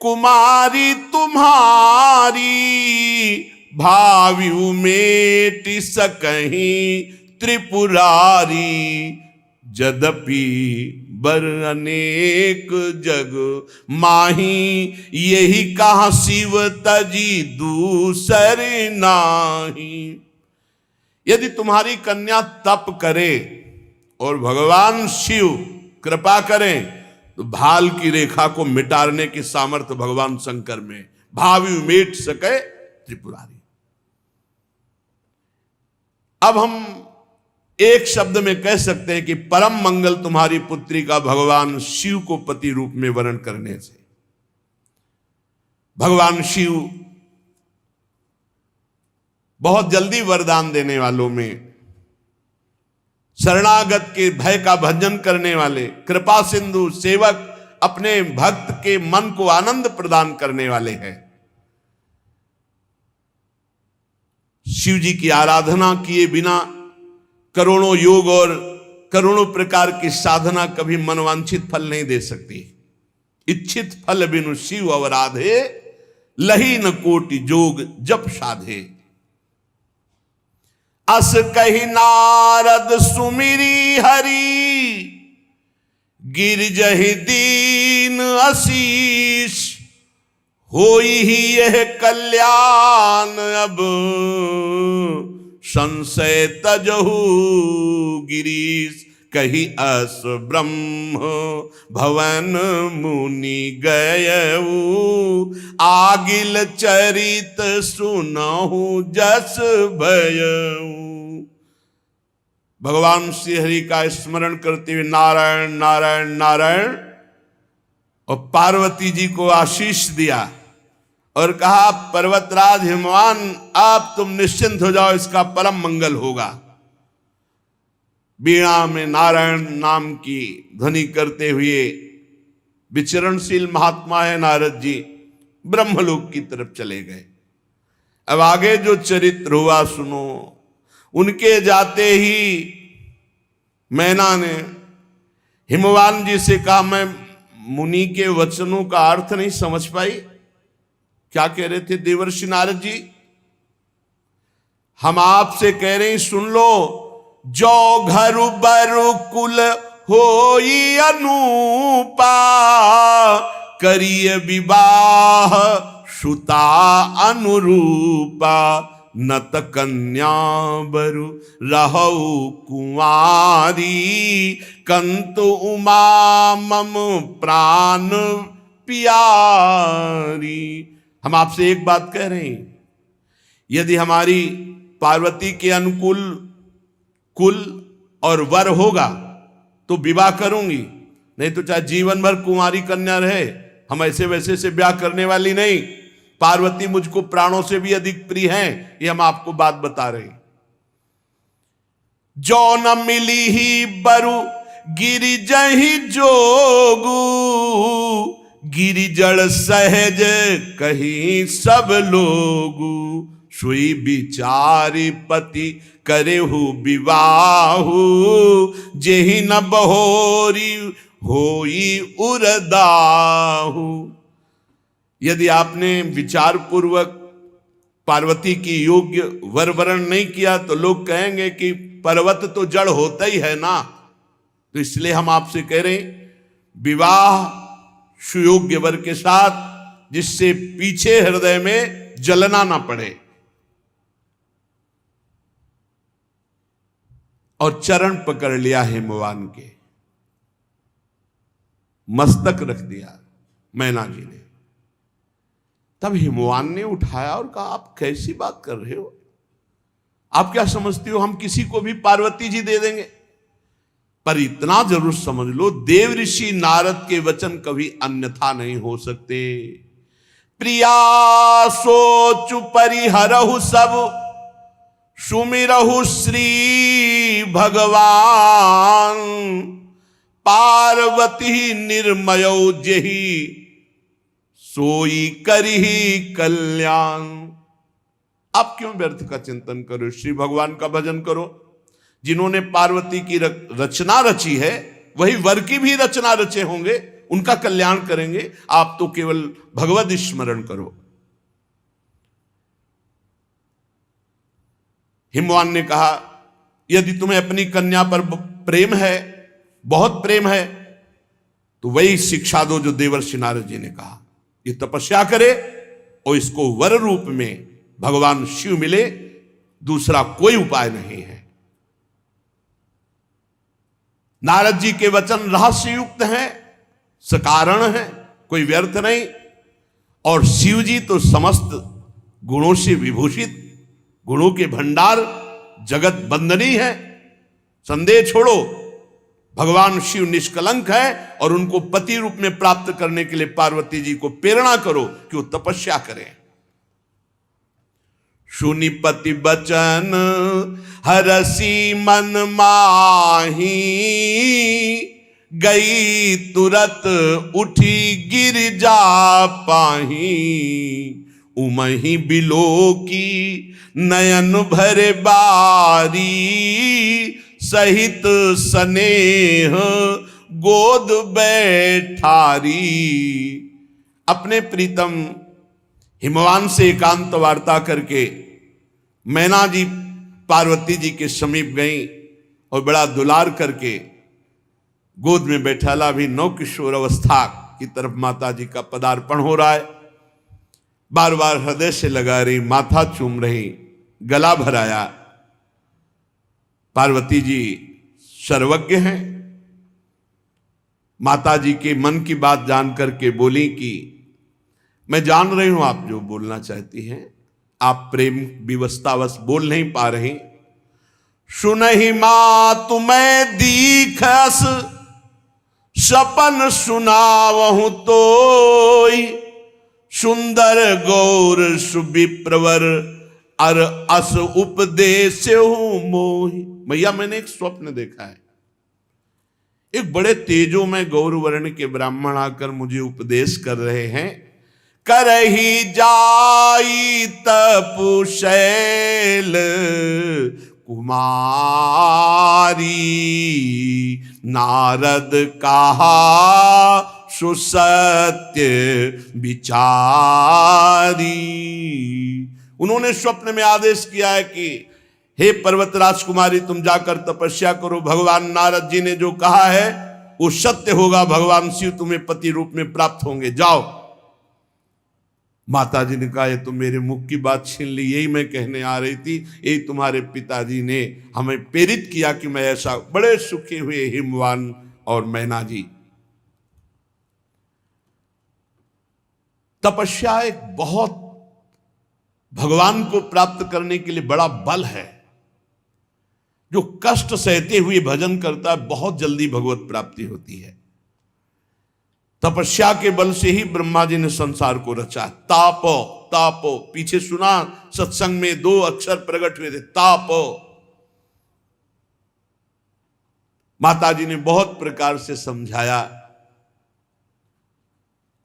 कुमारी तुम्हारी, भावी उमेट सकहीं त्रिपुरारी। यद्यपि बर अनेक जग माही, यही कहा शिव तजी दूसर नाही। यदि तुम्हारी कन्या तप करे और भगवान शिव कृपा करें, तो भाल की रेखा को मिटाने की सामर्थ्य भगवान शंकर में। भावी उमेट सके त्रिपुरारी। अब हम एक शब्द में कह सकते हैं कि परम मंगल तुम्हारी पुत्री का भगवान शिव को पति रूप में वर्ण करने से। भगवान शिव बहुत जल्दी वरदान देने वालों में, शरणागत के भय का भंजन करने वाले, कृपा सिंधु सेवक, अपने भक्त के मन को आनंद प्रदान करने वाले हैं। शिव जी की आराधना किए बिना करोड़ों योग और करोड़ों प्रकार की साधना कभी मनवांछित फल नहीं दे सकती। इच्छित फल बिनु शिव अवराधे, लही न कोटि जोग जप साधे। अस कही नारद सुमिरी हरि, गिरजहि दीन आशीष। होई ही यह कल्याण अब, संशय तजहु गिरीश। कही अस ब्रह्म भवन मुनि गयऊ, आगिल चरित सुनहु जस भयऊ। भगवान श्री हरि का स्मरण करते हुए नारायण नारायण नारायण, और पार्वती जी को आशीष दिया और कहा, पर्वतराज हिमवान, आप तुम निश्चिंत हो जाओ, इसका परम मंगल होगा। बीणा में नारायण नाम की ध्वनि करते हुए विचरणशील महात्मा है नारद जी, ब्रह्मलोक की तरफ चले गए। अब आगे जो चरित्र हुआ सुनो। उनके जाते ही मैना ने हिमवान जी से कहा, मैं मुनि के वचनों का अर्थ नहीं समझ पाई। क्या कह रहे थे देवर्षि नारद जी? हम आपसे कह रहे हैं, सुन लो। जो घर बरु कुल होई अनूपा, करिय विवाह सुता अनुरूपा। नत कन्या बरु रहु कुंवारी, कंतु उमा मम प्राण प्यारी। हम आपसे एक बात कह रहे हैं, यदि हमारी पार्वती के अनुकूल कुल और वर होगा तो विवाह करूंगी, नहीं तो चाहे जीवन भर कुंवारी कन्या रहे। हम ऐसे वैसे से ब्याह करने वाली नहीं। पार्वती मुझको प्राणों से भी अधिक प्रिय हैं, ये हम आपको बात बता रहे हैं। जो न मिली ही बरु गिरिजहि जोगू, गिरिजड़ सहज कहीं सब लोगू। सुई विचारी पति करेहु विवाहु, जेहि न बहोरी होई उरदाहु। यदि आपने विचार पूर्वक पार्वती की योग्य वर वरण नहीं किया, तो लोग कहेंगे कि पर्वत तो जड़ होता ही है ना। तो इसलिए हम आपसे कह रहे हैं, विवाह सुयोग्य वर के साथ, जिससे पीछे हृदय में जलना ना पड़े। और चरण पकड़ लिया हिमवान के, मस्तक रख दिया मैना जी ने। तब हिमवान ने उठाया और कहा, आप कैसी बात कर रहे हो? आप क्या समझती हो हम किसी को भी पार्वती जी दे देंगे? पर इतना जरूर समझ लो, देव ऋषि नारद के वचन कभी अन्यथा नहीं हो सकते। प्रिया सोच परिहरहु सब, सुमिरहु श्री भगवान पार्वती निर्मयो जेहि सोई करही कल्याण। आप क्यों व्यर्थ का चिंतन करो, श्री भगवान का भजन करो। जिन्होंने पार्वती की रचना रची है वही वर की भी रचना रचे होंगे, उनका कल्याण करेंगे। आप तो केवल भगवद स्मरण करो। हिमवान ने कहा यदि तुम्हें अपनी कन्या पर प्रेम है, बहुत प्रेम है, तो वही शिक्षा दो जो देवर्षि नारद जी ने कहा। ये तपस्या करे और इसको वर रूप में भगवान शिव मिले, दूसरा कोई उपाय नहीं है। नारद जी के वचन रहस्य युक्त हैं, सकारण हैं, कोई व्यर्थ नहीं। और शिव जी तो समस्त गुणों से विभूषित, गुणों के भंडार, जगत बंदनी है। संदेह छोड़ो, भगवान शिव निष्कलंक है और उनको पति रूप में प्राप्त करने के लिए पार्वती जी को प्रेरणा करो कि वो तपस्या करें। सुनि पति बचन हरसी मन माही, गई तुरत उठी गिर जा पाही। उमही बिलो की नयन भरे बारी, सहित स्नेह गोद बैठारी। अपने प्रीतम हिमवान से एकांत वार्ता करके मैना जी पार्वती जी के समीप गई और बड़ा दुलार करके गोद में बैठाला। भी नौ किशोर अवस्था की तरफ माता जी का पदार्पण हो रहा है। बार बार हृदय से लगा रही, माथा चूम रही, गला भराया। पार्वती जी सर्वज्ञ हैं। माता जी के मन की बात जान करके बोली कि मैं जान रही हूं आप जो बोलना चाहती हैं, आप प्रेम विवशतावश बोल नहीं पा रही। सुनहि मां तुम्हें दीखस, सपन सुनावहु तोई। सुंदर गौर सुविप्रवर अर अस उपदेश मोहि। भैया मैंने एक स्वप्न देखा है, एक बड़े तेजो में गौर वर्ण के ब्राह्मण आकर मुझे उपदेश कर रहे हैं। करही जाई तपुशैल कुमारी, नारद कहा सुसत्य विचारी। उन्होंने स्वप्न में आदेश किया है कि हे पर्वत राजकुमारी, तुम जाकर तपस्या करो। भगवान नारद जी ने जो कहा है वो सत्य होगा, भगवान शिव तुम्हें पति रूप में प्राप्त होंगे, जाओ। माता जी ने कहा ये तो मेरे मुख की बात छीन ली, यही मैं कहने आ रही थी, यही तुम्हारे पिताजी ने हमें प्रेरित किया कि मैं ऐसा। बड़े सुखी हुए हिमवान और मैना जी। तपस्या एक बहुत भगवान को प्राप्त करने के लिए बड़ा बल है। जो कष्ट सहते हुए भजन करता है बहुत जल्दी भगवत प्राप्ति होती है। तपस्या के बल से ही ब्रह्मा जी ने संसार को रचा। तापो तापो, पीछे सुना सत्संग में 2 अक्षर प्रकट हुए थे, तापो। माता जी ने बहुत प्रकार से समझाया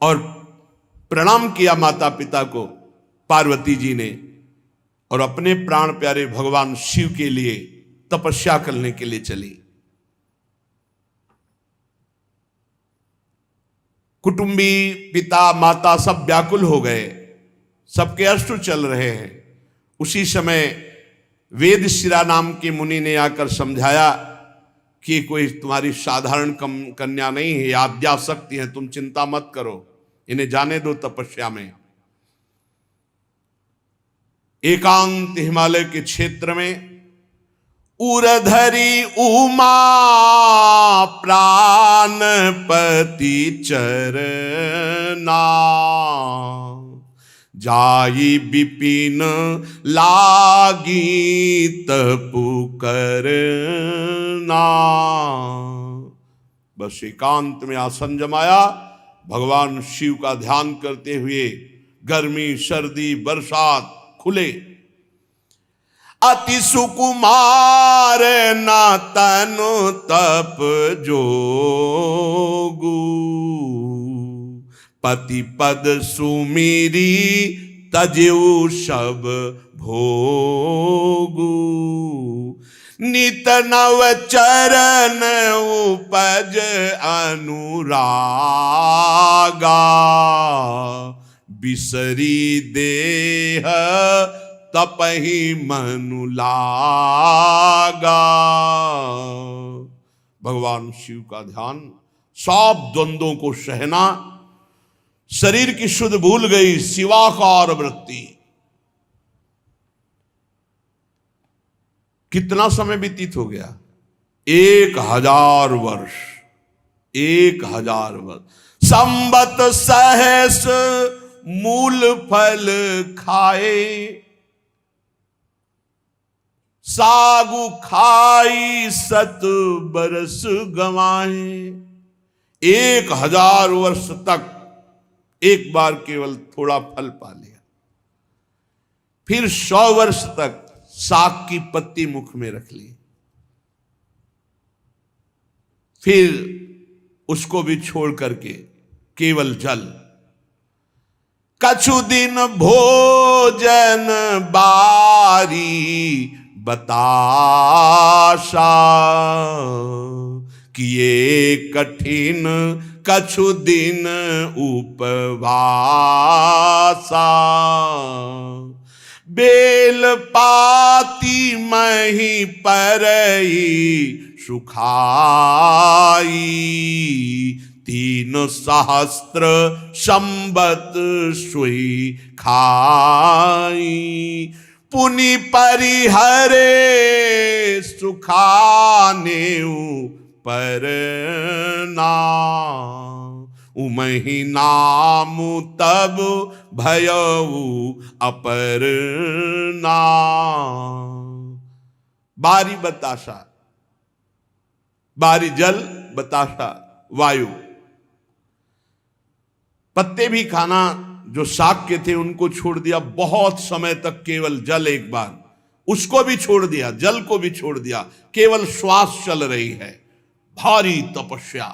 और प्रणाम किया माता पिता को पार्वती जी ने, और अपने प्राण प्यारे भगवान शिव के लिए तपस्या करने के लिए चली। कुटुंबी पिता माता सब व्याकुल हो गए, सबके अश्रु चल रहे हैं। उसी समय वेद शिरा नाम के मुनि ने आकर समझाया कि कोई तुम्हारी साधारण कन्या नहीं है, आद्याशक्ति है, तुम चिंता मत करो, इन्हें जाने दो तपस्या में। एकांत हिमालय के क्षेत्र में उरधरी उमा प्राणपति चरना, जाई विपिन लागी तपु करना। बस एकांत में आसन जमाया, भगवान शिव का ध्यान करते हुए गर्मी सर्दी बरसात खुले। अति सुकुमार ना तनु तप जोगु, पति पद सुमिरी तजेऊ सब भोगु, नित नव चरण उपज अनुरागा, बिसरी देह तपहि मनु लागा। भगवान शिव का ध्यान, सब द्वंद्वों को सहना, शरीर की शुद्ध भूल गई शिवाकार वृत्ति। कितना समय व्यतीत हो गया? 1000 वर्ष। 1000 वर्ष। संबत सहस मूल फल खाए, सागु खाई 7 बरस गवाए। 1000 वर्ष तक एक बार केवल थोड़ा फल पा लिया, फिर 100 वर्ष तक साग की पत्ती मुख में रख ली, फिर उसको भी छोड़ करके केवल जल। कछु दिन भोजन बारी बताशा, किए कठिन कछु दिन उपवासा। बेल पाती मही परई सुखाई, 3 सहस्त्र संबत सुई खाई। पुनि परिहरे सुखाने परना, उमहि नाम तब भयऊ अपरना। बारी बताशा, बारी जल, बताशा वायु। पत्ते भी खाना जो साग के थे उनको छोड़ दिया, बहुत समय तक केवल जल एक बार, उसको भी छोड़ दिया, जल को भी छोड़ दिया, केवल श्वास चल रही है। भारी तपस्या।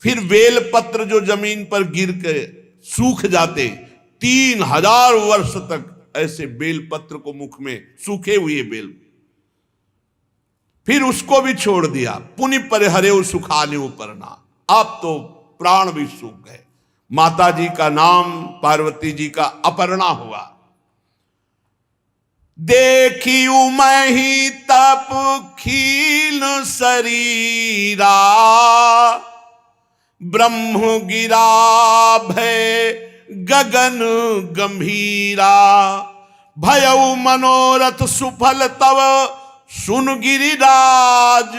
फिर बेल पत्र जो जमीन पर गिर के सूख जाते, 3000 वर्ष तक ऐसे बेल पत्र को मुख में, सूखे हुए बेल, फिर उसको भी छोड़ दिया। पुनि परिहरे सुखाने परना। अब तो प्राण भी सूख गए। माता जी का नाम पार्वती जी का अपर्णा हुआ। देखी उमहि तप खील शरीरा, ब्रह्म गिरा भय गगन गंभीरा। भयउ मनोरथ सुफल तव सुन गिरिराज,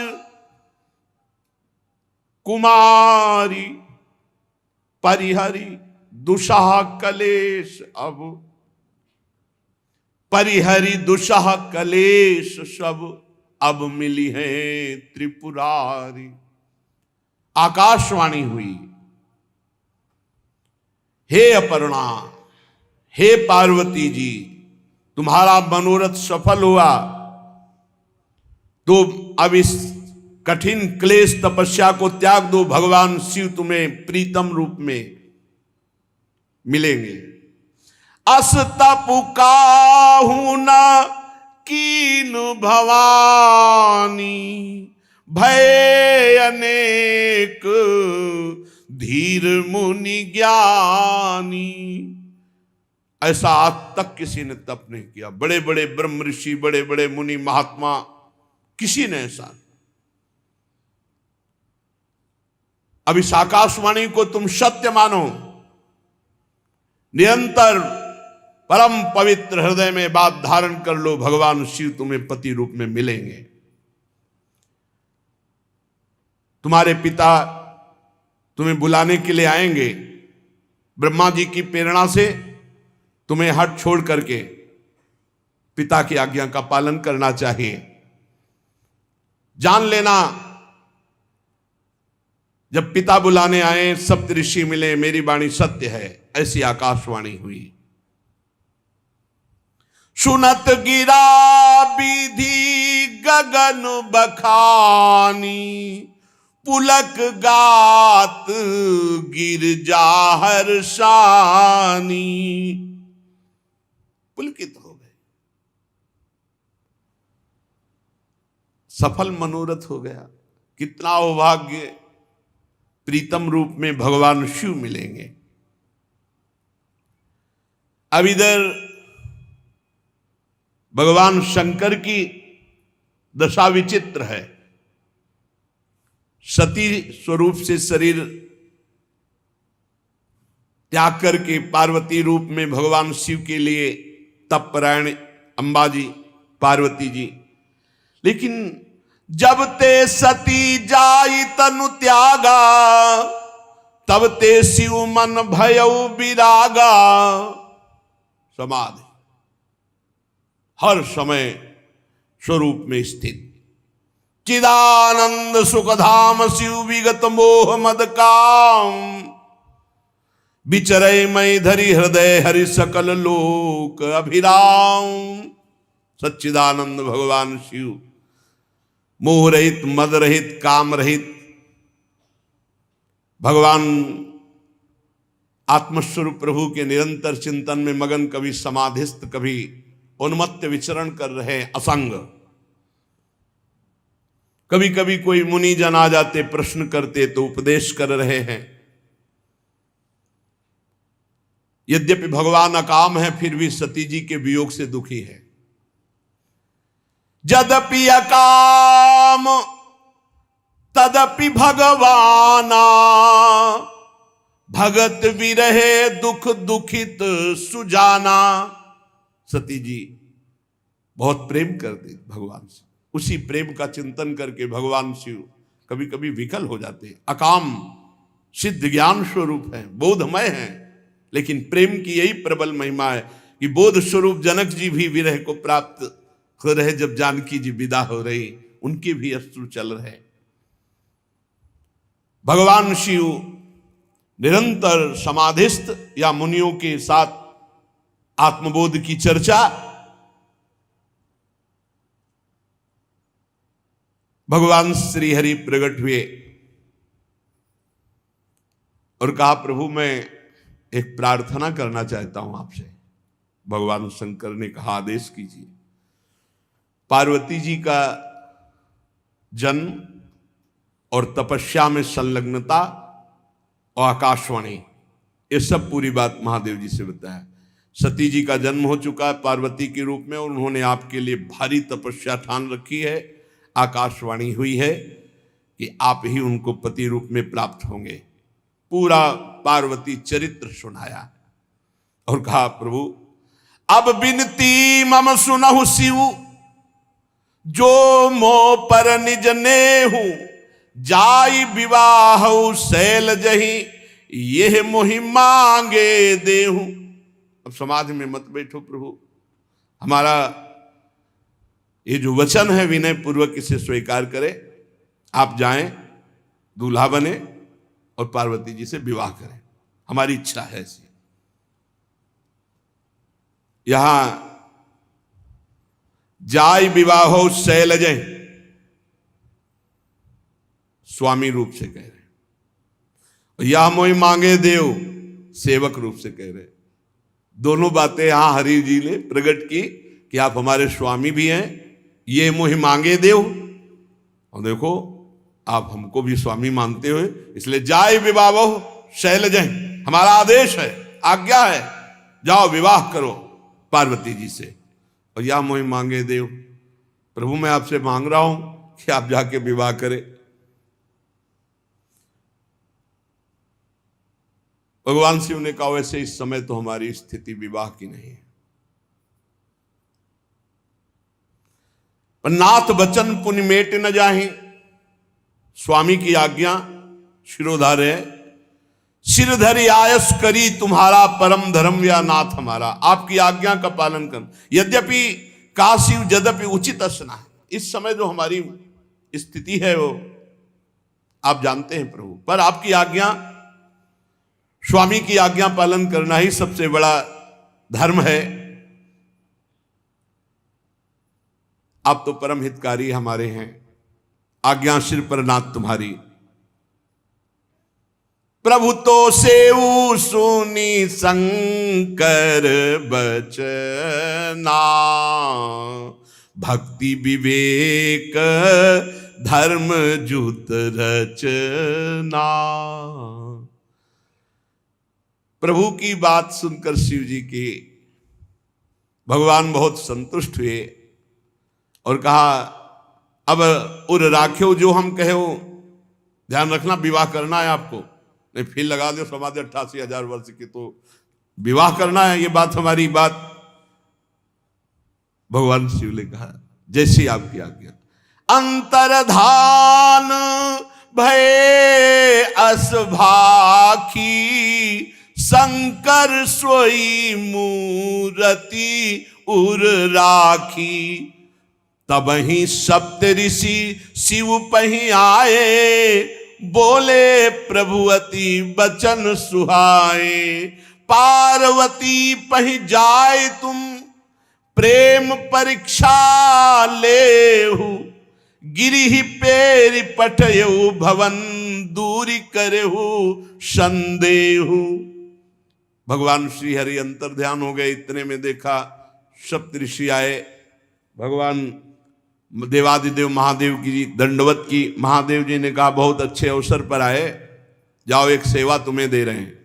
कुमारी परिहरी दुषाह कलेश। अब परिहरी दुषाह कलेश सब, अब मिली है त्रिपुरारी। आकाशवाणी हुई, हे अपर्णा, हे पार्वती जी, तुम्हारा मनोरथ सफल हुआ, तो अब इस कठिन क्लेश तपस्या को त्याग दो। भगवान शिव तुम्हें प्रीतम रूप में मिलेंगे। अस तपु काहू न कीन भवानी, भय अनेक धीर मुनि ज्ञानी। ऐसा आज तक किसी ने तप नहीं किया। बड़े बड़े ब्रह्म ऋषि, बड़े बड़े मुनि महात्मा, किसी ने ऐसा। अब इस आकाशवाणी को तुम सत्य मानो, निरंतर परम पवित्र हृदय में बात धारण कर लो। भगवान शिव तुम्हें पति रूप में मिलेंगे। तुम्हारे पिता तुम्हें बुलाने के लिए आएंगे। ब्रह्मा जी की प्रेरणा से तुम्हें हट छोड़ करके पिता की आज्ञा का पालन करना चाहिए। जान लेना, जब पिता बुलाने आए, सप्त ऋषि मिले, मेरी वाणी सत्य है, ऐसी आकाशवाणी हुई। सुनत गिरा विधि गगन बखानी, पुलक गात गिरजा हर्षानी। पुलकित हो गए, सफल मनोरथ हो गया। कितना सौभाग्य, प्रीतम रूप में भगवान शिव मिलेंगे। अब इधर भगवान शंकर की दशा विचित्र है। सती स्वरूप से शरीर त्याग करके पार्वती रूप में भगवान शिव के लिए तपपरायण अंबा जी, पार्वती जी। लेकिन जब ते सती जाई तनु त्यागा, तब ते शिव मन भयउ विरागा। समाधि हर समय स्वरूप में स्थित, चिदानंद सुखधाम शिव विगत मोह मद काम। विचरय मई धरि हृदय हरि सकल लोक अभिराम। सच्चिदानंद भगवान शिव मोह रहित, मद रहित, काम रहित भगवान आत्मस्वरूप प्रभु के निरंतर चिंतन में मगन, कभी समाधिस्थ, कभी उन्मत्त विचरण कर रहे असंग। कभी कभी कोई मुनि जन आ जाते, प्रश्न करते तो उपदेश कर रहे हैं। यद्यपि भगवान अकाम है, फिर भी सती जी के वियोग से दुखी है। यद्यपि अकाम तदपि भगवाना, भगत विरहे दुख दुखित सुजाना। सती जी बहुत प्रेम करते भगवान से। उसी प्रेम का चिंतन करके भगवान शिव कभी कभी विकल हो जाते हैं। अकाम सिद्ध ज्ञान स्वरूप है, बोधमय है, लेकिन प्रेम की यही प्रबल महिमा है कि बोध स्वरूप जनक जी भी विरह को प्राप्त हो रहे। जब जानकी जी विदा हो रही, उनके भी अश्रु चल रहे। भगवान शिव निरंतर समाधिस्थ या मुनियों के साथ आत्मबोध की चर्चा। भगवान श्री हरि प्रकट हुए और कहा, प्रभु मैं एक प्रार्थना करना चाहता हूं आपसे। भगवान शंकर ने कहा, आदेश कीजिए। पार्वती जी का जन्म और तपस्या में संलग्नता और आकाशवाणी, ये सब पूरी बात महादेव जी से बताया। सती जी का जन्म हो चुका है पार्वती के रूप में, और उन्होंने आपके लिए भारी तपस्या ठान रखी है। आकाशवाणी हुई है कि आप ही उनको पति रूप में प्राप्त होंगे। पूरा पार्वती चरित्र सुनाया और कहा, प्रभु अब विनती मम सुनहु शिव, जो मोह पर निज नेहु, जाई विवाह शैल जही, यह मोहि मांगे देहु। अब समाधि में मत बैठो प्रभु, हमारा ये जो वचन है विनय पूर्वक इसे स्वीकार करें। आप जाएं, दूल्हा बने और पार्वती जी से विवाह करें, हमारी इच्छा है ऐसी। यहां जाय विवाहो शैलजय स्वामी रूप से कह रहे, या मोहि मांगे देव सेवक रूप से कह रहे। दोनों बातें यहां हरि जी ने प्रकट की कि आप हमारे स्वामी भी हैं, ये मोहि मांगे देव, और देखो आप हमको भी स्वामी मानते हुए, इसलिए जाय विवाहो शैलजय, हमारा आदेश है, आज्ञा है, जाओ विवाह करो पार्वती जी से। और या मोहि मांगे देव, प्रभु मैं आपसे मांग रहा हूं कि आप जाके विवाह करें। भगवान शिव ने कहा, वैसे इस समय तो हमारी स्थिति विवाह की नहीं है, पर नाथ वचन पुण्य मेट न जाहि। स्वामी की आज्ञा शिरोधार्य है, सिरधरि आयस करी तुम्हारा, परम धर्म या नाथ हमारा। आपकी आज्ञा का पालन कर, यद्यपि काशी यद्यपि उचित असना है, इस समय जो हमारी स्थिति है वो आप जानते हैं प्रभु, पर आपकी आज्ञा, स्वामी की आज्ञा पालन करना ही सबसे बड़ा धर्म है। आप तो परम हितकारी हमारे हैं, आज्ञा सिर पर नाथ तुम्हारी। प्रभु तो सेऊ सुनी शंकर बचना, भक्ति विवेक धर्म जुत रचना। प्रभु की बात सुनकर शिव जी की भगवान बहुत संतुष्ट हुए और कहा, अब उर राख्यो जो हम कहे हो, ध्यान रखना विवाह करना है आपको, नहीं फिर लगा दो समाधि 88,000 वर्ष की, तो विवाह करना है, ये बात हमारी बात। भगवान शिव ने कहा जैसी आपकी आज्ञा। अंतरधान भय असभाखी, शंकर सोई मूरति उर राखी। तब ही सप्त ऋषि शिव पही आए, बोले प्रभुवती बचन सुहाए। पार्वती पही जाए तुम प्रेम परीक्षा लेहु, गिरिहि पेरि पठयउ भवन दूरी करेहु संदेहु। भगवान श्री हरि अंतर ध्यान हो गए। इतने में देखा सप्त ऋषि आए, भगवान देवादिदेव महादेव की दंडवत की। महादेव जी ने कहा बहुत अच्छे अवसर पर आए, जाओ एक सेवा तुम्हें दे रहे हैं।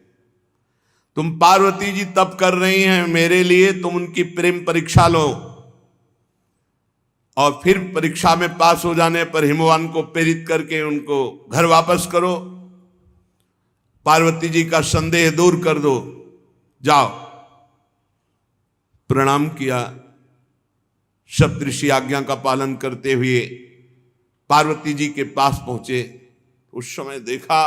तुम पार्वती जी तप कर रही हैं मेरे लिए, तुम उनकी प्रेम परीक्षा लो और फिर परीक्षा में पास हो जाने पर हिमवान को प्रेरित करके उनको घर वापस करो, पार्वती जी का संदेह दूर कर दो, जाओ। प्रणाम किया, सप्त ऋषि आज्ञा का पालन करते हुए पार्वती जी के पास पहुंचे। उस समय देखा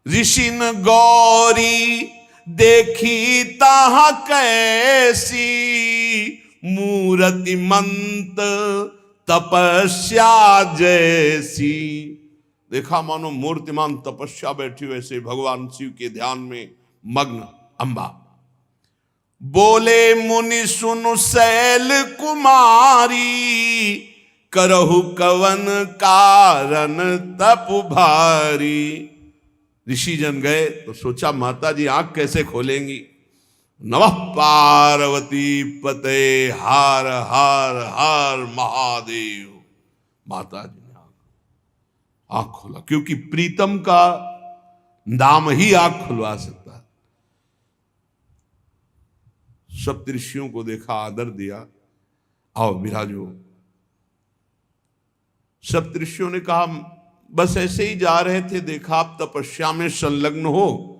ऋषिन गौरी देखी ताहा कैसी, मूर्ति मंत तपस्या जैसी। देखा मानो मूर्तिमान तपस्या बैठी वैसे भगवान शिव के ध्यान में मग्न अंबा। बोले मुनि सुनु शैल कुमारी, करहु कवन कारण तप भारी। ऋषि जन गए तो सोचा माता जी आंख कैसे खोलेंगी। नमः पार्वती पते हार हार हार महादेव। माता जी ने आंख खोला, क्योंकि प्रीतम का नाम ही आंख खुलवा सकता है। सप्त ऋषियों को देखा, आदर दिया, आओ विराजो। सप्त ऋषियों ने कहा बस ऐसे ही जा रहे थे, देखा आप तपस्या में संलग्न हो।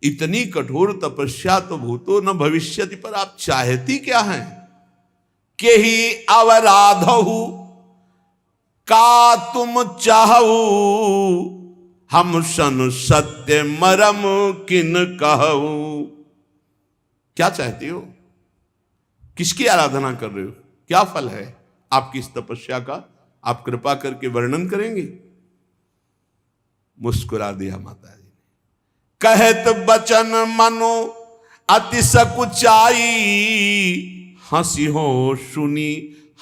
इतनी कठोर तपस्या तो भूतो न भविष्यति, पर आप चाहती क्या हैं? के ही अवराधहु का तुम चाहू, हम सन सत्य मरम किन कहू। क्या चाहती हो? किसकी आराधना कर रहे हो? क्या फल है आपकी इस तपस्या का? आप कृपा करके वर्णन करेंगे? मुस्कुरा दिया माता जी। कहत बचन मनु अति सकुचाई, हंसी हो सुनी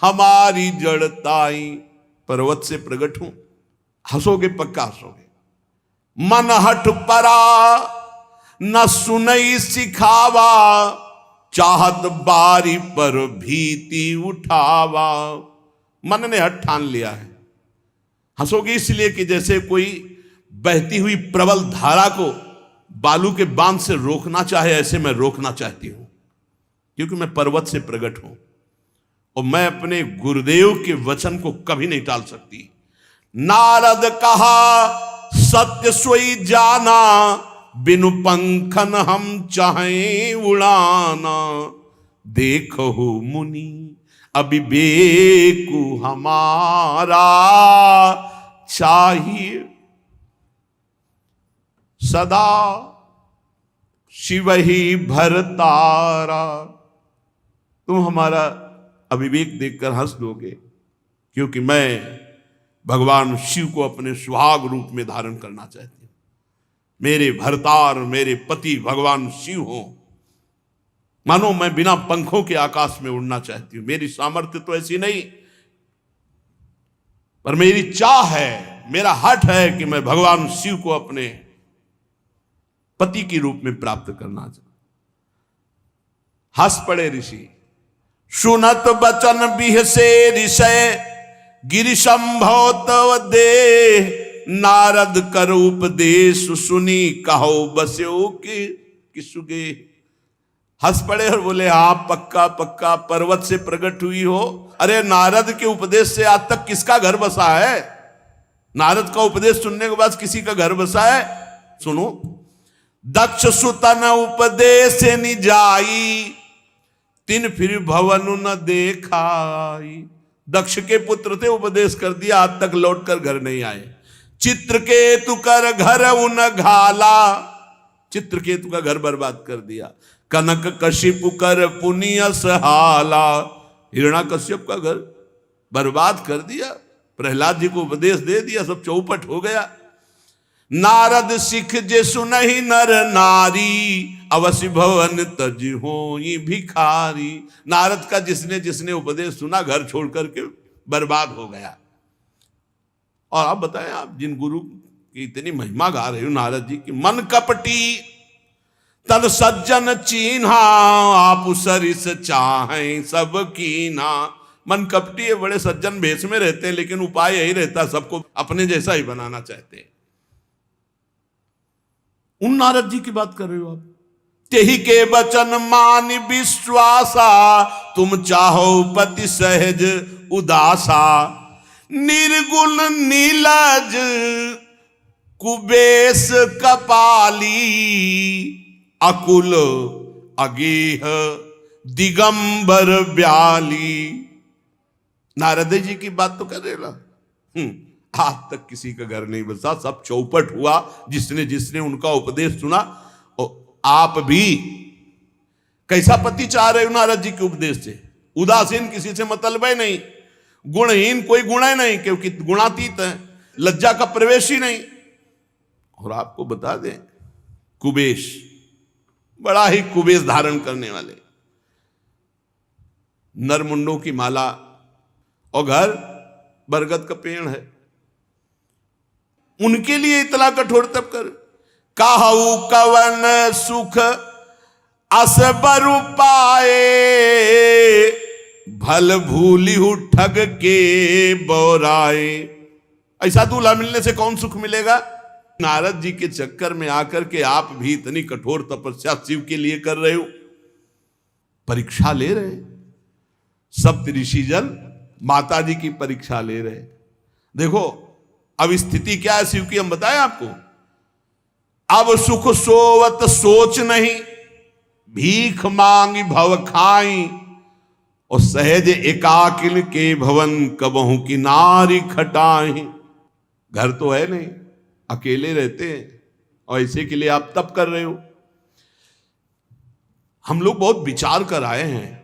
हमारी जड़ताई। पर्वत से प्रकट हूं, हंसोगे पक्का हंसोगे। मन हट परा न सुनई सिखावा, चाहत बारी पर भीति उठावा। मन ने हट ठान लिया है। हंसोगे इसलिए कि जैसे कोई बहती हुई प्रबल धारा को बालू के बांध से रोकना चाहे, ऐसे मैं रोकना चाहती हूं, क्योंकि मैं पर्वत से प्रकट हूं और मैं अपने गुरुदेव के वचन को कभी नहीं टाल सकती। नारद कहा सत्य सोई जाना, बिनु पंखन हम चाहें उड़ाना। देखो मुनि अविवेकु हमारा, चाहिए सदा शिव ही भरतारा। तुम हमारा अविवेक देखकर हंस दोगे, क्योंकि मैं भगवान शिव को अपने सुहाग रूप में धारण करना चाहती हूं। मेरे भरतार, मेरे पति भगवान शिव हो। मानो मैं बिना पंखों के आकाश में उड़ना चाहती हूं। मेरी सामर्थ्य तो ऐसी नहीं पर मेरी चाह है, मेरा हठ है कि मैं भगवान शिव को अपने पति के रूप में प्राप्त करना चाहूं। हंस पड़े ऋषि। सुनत बचन बिहसे ऋषय गिरि संभव तव दे, नारद कर उपदेश सुनी कहो बस्यो के किसुगे। हंस पड़े और बोले हाँ पक्का पक्का पर्वत से प्रकट हुई हो। अरे नारद के उपदेश से आज तक किसका घर बसा है? नारद का उपदेश सुनने के बाद किसी का घर बसा है? सुनो। दक्ष सुतन उपदेश निजाई, तिन फिर भवन न देखाई। दक्ष के पुत्र थे, उपदेश कर दिया, आज तक लौट कर घर नहीं आए। चित्रकेतु कर घर उन घाला, चित्रकेतु का घर बर्बाद कर दिया। कनक कशिपु कर पुण्य सहाला, हिरण्याकश्यप का घर बर्बाद कर दिया। प्रहलाद जी को उपदेश दे दिया, सब चौपट हो गया। नारद सिख जे सुनहि नर नारी, अवश्य भवन तज होई भिखारी। नारद का जिसने जिसने उपदेश सुना घर छोड़ करके बर्बाद हो गया। और आप बताएं, आप जिन गुरु की इतनी महिमा गा रहे हो नारद जी की, मन कपटी तन सज्जन चीन्हा, आप सरिस चाहें सब कीना। मन कपटी है, बड़े सज्जन भेष में रहते हैं, लेकिन उपाय यही रहता है सबको अपने जैसा ही बनाना चाहते हैं। उन नारद जी की बात कर रहे हो आप। तेहि के बचन मान विश्वासा, तुम चाहो पति सहज उदासा। निर्गुण नीलज कुबेश कपाली, अकुल अगेह दिगंबर ब्याली। नारद जी की बात तो कर रहे ना। आज तक किसी का घर नहीं बसा, सब चौपट हुआ जिसने जिसने उनका उपदेश सुना। और आप भी कैसा पति चाह रहे हो नारद जी के उपदेश से? उदासीन, किसी से मतलब है नहीं, गुणहीन, कोई गुण है नहीं, क्योंकि गुणातीत है, लज्जा का प्रवेश ही नहीं। और आपको बता दें, कुबेश, बड़ा ही कुबेश धारण करने वाले, नरमुंडों की माला, और घर बरगद का पेड़ है। उनके लिए इतना कठोर तप कर। कहू कवन सुख असबरु पाए, भल भूलिहु ठग के बोराए। ऐसा दूल्हा मिलने से कौन सुख मिलेगा? नारद जी के चक्कर में आकर के आप भी इतनी कठोर तपस्या शिव के लिए कर रहे हो, परीक्षा ले रहे। सप्त ऋषिजन माता जी की परीक्षा ले रहे। देखो अब स्थिति क्या है शिव की, हम बताएं आपको। अब सुख सोवत सोच नहीं, भीख मांगी भव खाई। और सहज एकाकिल के भवन, कबहू की नारी खटाई। घर तो है नहीं, अकेले रहते हैं, और इसी के लिए आप तप कर रहे हो। हम लोग बहुत विचार कर आए हैं।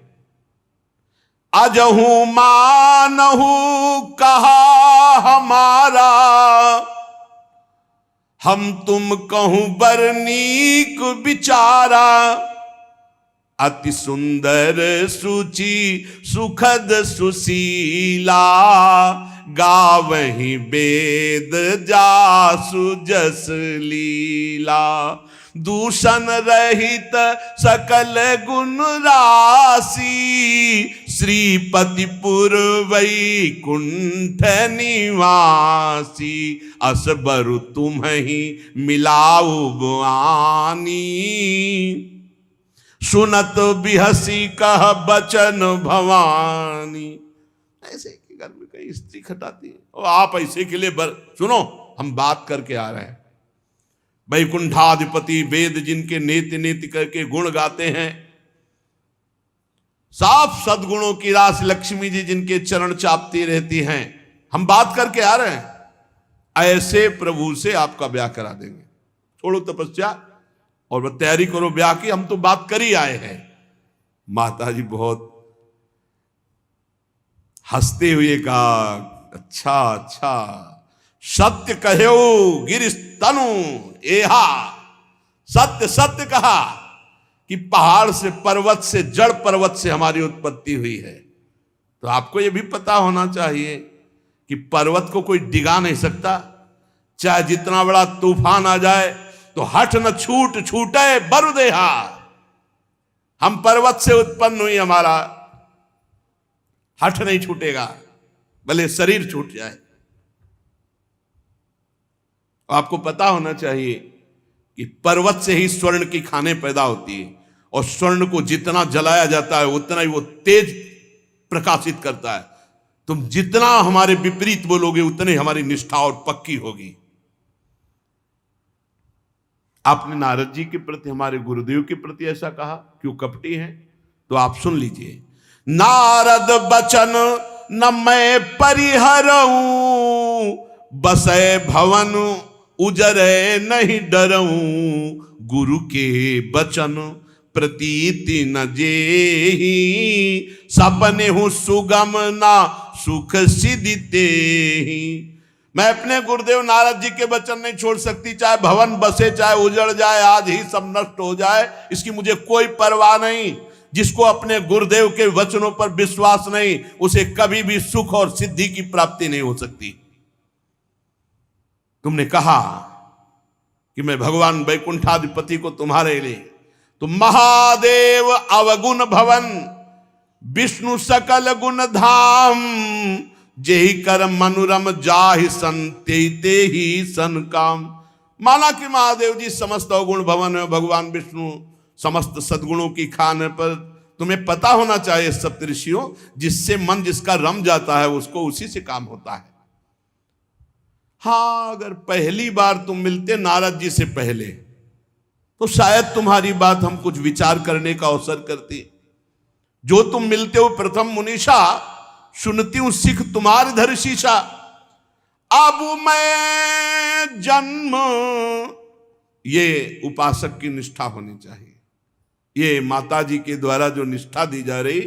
अजहू मानहू कहा हमारा, हम तुम कहूं बरनीक विचारा। अति सुंदर सुचि सुखद सुशीला, गावहीं वेद जासु जस लीला। दूषण रहित सकल गुण राशि, श्रीपतिपुर वैकुंठ निवासी। असबरु तुम्हि मिलाऊ बुआनी, सुनत बिहसी कह बचन भवानी। ऐसे के घर में कई स्त्री खटाती है, और आप ऐसे के लिए सुनो, हम बात करके आ रहे हैं। वैकुंठाधिपति वेद जिनके नेति नेति करके गुण गाते हैं, साफ सद्गुणों की रास लक्ष्मी जी जिनके चरण चापती रहती हैं, हम बात करके आ रहे हैं। ऐसे प्रभु से आपका ब्याह करा देंगे। छोड़ो तपस्या और तैयारी करो ब्याह की, हम तो बात कर ही आए हैं। माता जी बहुत हंसते हुए कहा, अच्छा अच्छा, सत्य कहो गिरिश तनु एहा। सत्य सत्य कहा कि पहाड़ से, पर्वत से, जड़ पर्वत से हमारी उत्पत्ति हुई है। तो आपको यह भी पता होना चाहिए कि पर्वत को कोई डिगा नहीं सकता, चाहे जितना बड़ा तूफान आ जाए तो हठ न छूटे बरुदेहा। हम पर्वत से उत्पन्न हुई, हमारा हठ नहीं छूटेगा, भले शरीर छूट जाए। आपको पता होना चाहिए कि पर्वत से ही स्वर्ण की खानें पैदा होती है, और स्वर्ण को जितना जलाया जाता है उतना ही वो तेज प्रकाशित करता है। तुम जितना हमारे विपरीत बोलोगे उतने हमारी निष्ठा और पक्की होगी। आपने नारद जी के प्रति, हमारे गुरुदेव के प्रति ऐसा कहा, क्यों कपटी हैं? तो आप सुन लीजिए। नारद बचन न मैं परिहरऊं, बसे भवन उजरे नहीं डरऊं, गुरु के बचन प्रतीति न जेहि, सपने हूं सुगम ना सुख सिद्धि तेहि। मैं अपने गुरुदेव नारद जी के वचन नहीं छोड़ सकती, चाहे भवन बसे, चाहे उजड़ जाए, आज ही सब नष्ट हो जाए, इसकी मुझे कोई परवाह नहीं। जिसको अपने गुरुदेव के वचनों पर विश्वास नहीं, उसे कभी भी सुख और सिद्धि की प्राप्ति नहीं हो सकती। तुमने कहा कि मैं भगवान वैकुंठाधिपति को तुम्हारे लिए, तो महादेव अवगुण भवन, विष्णु सकल गुण धाम, जेहि कर मनुरम जाहि संते ही सन काम। माना कि महादेव जी समस्त अवगुण भवन है, भगवान विष्णु समस्त सद्गुणों की खान पर। तुम्हें पता होना चाहिए सप्तऋषियों, जिससे मन जिसका रम जाता है उसको उसी से काम होता है। हाँ, अगर पहली बार तुम मिलते नारद जी से पहले, तो शायद तुम्हारी बात हम कुछ विचार करने का अवसर करती। जो तुम मिलते हो प्रथम मुनीषा, सुनती हूं सिख तुम्हारे धर शीशा। अब मैं जन्म, ये उपासक की निष्ठा होनी चाहिए। ये माता जी के द्वारा जो निष्ठा दी जा रही,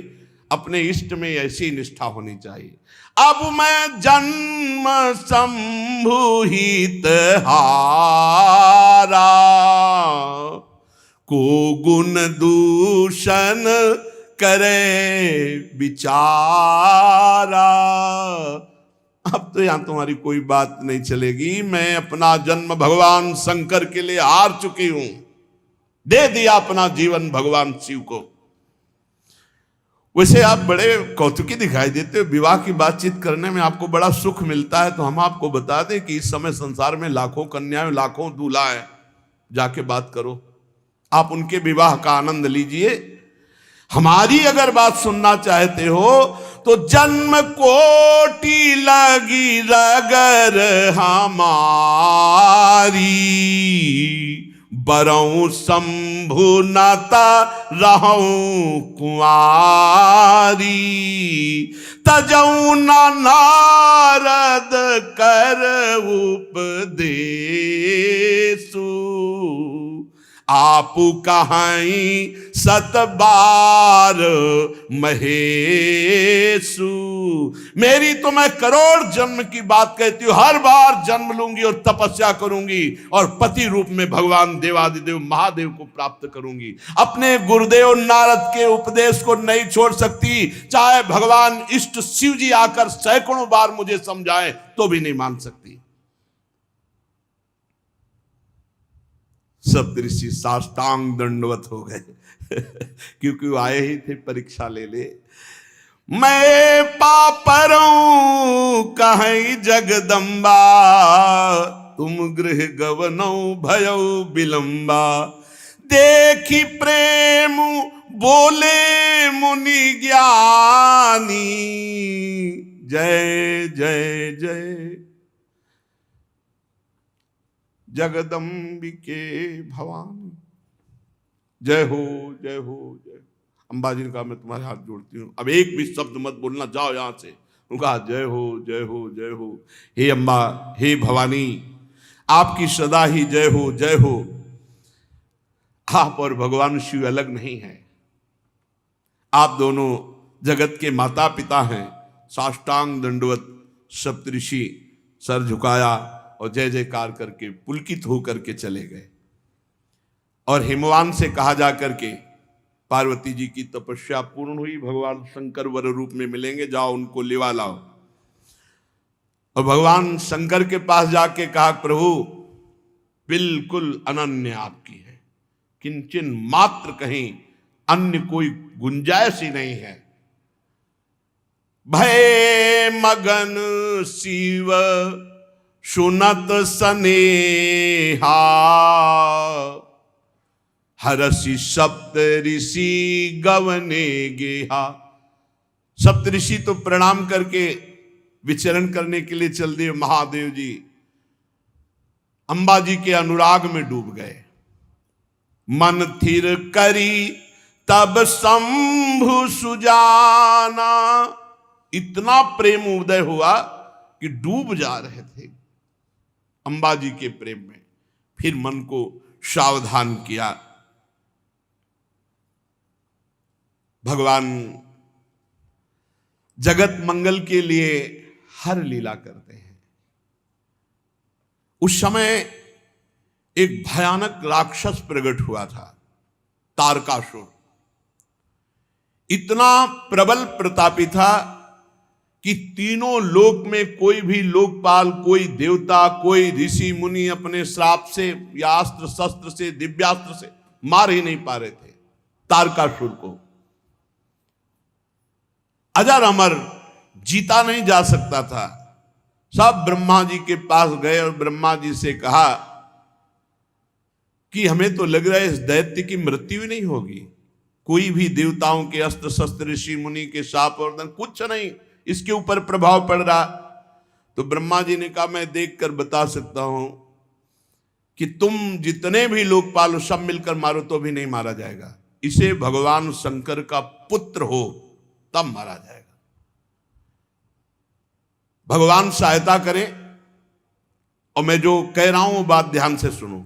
अपने इष्ट में ऐसी निष्ठा होनी चाहिए। अब मैं जन्म संभुहित हारा, को गुण दूषण करे विचारा। अब तो यहां तुम्हारी कोई बात नहीं चलेगी। मैं अपना जन्म भगवान शंकर के लिए हार चुकी हूं, दे दिया अपना जीवन भगवान शिव को। वैसे आप बड़े कौतुकी दिखाई देते हो, विवाह की बातचीत करने में आपको बड़ा सुख मिलता है। तो हम आपको बता दें कि इस समय संसार में लाखों कन्याएं, लाखों दूल्हा है, जाके बात करो, आप उनके विवाह का आनंद लीजिए। हमारी अगर बात सुनना चाहते हो तो जन्म कोटि लगी रगर हमारी, बरऊं शंभु नता रहूं कुंवारी, तजऊं न नारद कर उपदेशु, आपु कहाई सत बार महेशु। मेरी तो मैं करोड़ जन्म की बात कहती हूं, हर बार जन्म लूंगी और तपस्या करूंगी और पति रूप में भगवान देवादिदेव महादेव को प्राप्त करूंगी। अपने गुरुदेव नारद के उपदेश को नहीं छोड़ सकती, चाहे भगवान इष्ट शिव जी आकर सैकड़ों बार मुझे समझाएं तो भी नहीं मान सकती। सप्तऋषि साष्टांग दंडवत हो गए क्योंकि वो आए ही थे परीक्षा ले ले। मैं पापरों कहीं जगदम्बा, तुम गृह गवनौ भयो विलंबा, देखी प्रेम बोले मुनि ज्ञानी, जय जय जय जगदम्बिके भवानी, जय हो जय हो जय। अंबाजी ने कहा मैं तुम्हारे हाथ जोड़ती हूं, अब एक भी शब्द मत बोलना, जाओ यहां से। उनका जय हो जय हो जय हो। हे अम्बा, हे भवानी, आपकी सदा ही जय हो जय हो। आप और भगवान शिव अलग नहीं है, आप दोनों जगत के माता पिता हैं। साष्टांग दंडवत सप्तऋषि सर झुकाया और जय जयकार करके पुलकित होकर के चले गए। और हिमवान से कहा जा करके पार्वती जी की तपस्या पूर्ण हुई, भगवान शंकर वर रूप में मिलेंगे, जाओ उनको लिवा लाओ। और भगवान शंकर के पास जाके कहा, प्रभु बिल्कुल अनन्य आपकी है, किंचन मात्र कहीं अन्य कोई गुंजाइश ही नहीं है। भय मगन शिव सुनत सनेहा, हरषि सप्त ऋषि गवने गेहा। सप्त ऋषि तो प्रणाम करके विचरण करने के लिए चल दिए। महादेव जी अंबा जी के अनुराग में डूब गए। मन थिर करी तब शंभु सुजाना, इतना प्रेम उदय हुआ कि डूब जा रहे थे अंबा जी के प्रेम में। फिर मन को सावधान किया। भगवान जगत मंगल के लिए हर लीला करते हैं। उस समय एक भयानक राक्षस प्रकट हुआ था, तारकासुर। इतना प्रबल प्रतापी था कि तीनों लोक में कोई भी लोकपाल, कोई देवता, कोई ऋषि मुनि अपने श्राप से या अस्त्र शस्त्र से, दिव्यास्त्र से मार ही नहीं पा रहे थे तारकासुर को। अजर अमर, जीता नहीं जा सकता था। सब ब्रह्मा जी के पास गए और ब्रह्मा जी से कहा कि हमें तो लग रहा है इस दैत्य की मृत्यु ही नहीं होगी। कोई भी देवताओं के अस्त्र शस्त्र, ऋषि मुनि के शाप और दंड, कुछ नहीं इसके ऊपर प्रभाव पड़ रहा। तो ब्रह्मा जी ने कहा, मैं देखकर बता सकता हूं कि तुम जितने भी लोकपाल सब मिलकर मारो तो भी नहीं मारा जाएगा। इसे भगवान शंकर का पुत्र हो तब मारा जाएगा। भगवान सहायता करें। और मैं जो कह रहा हूं वो बात ध्यान से सुनो।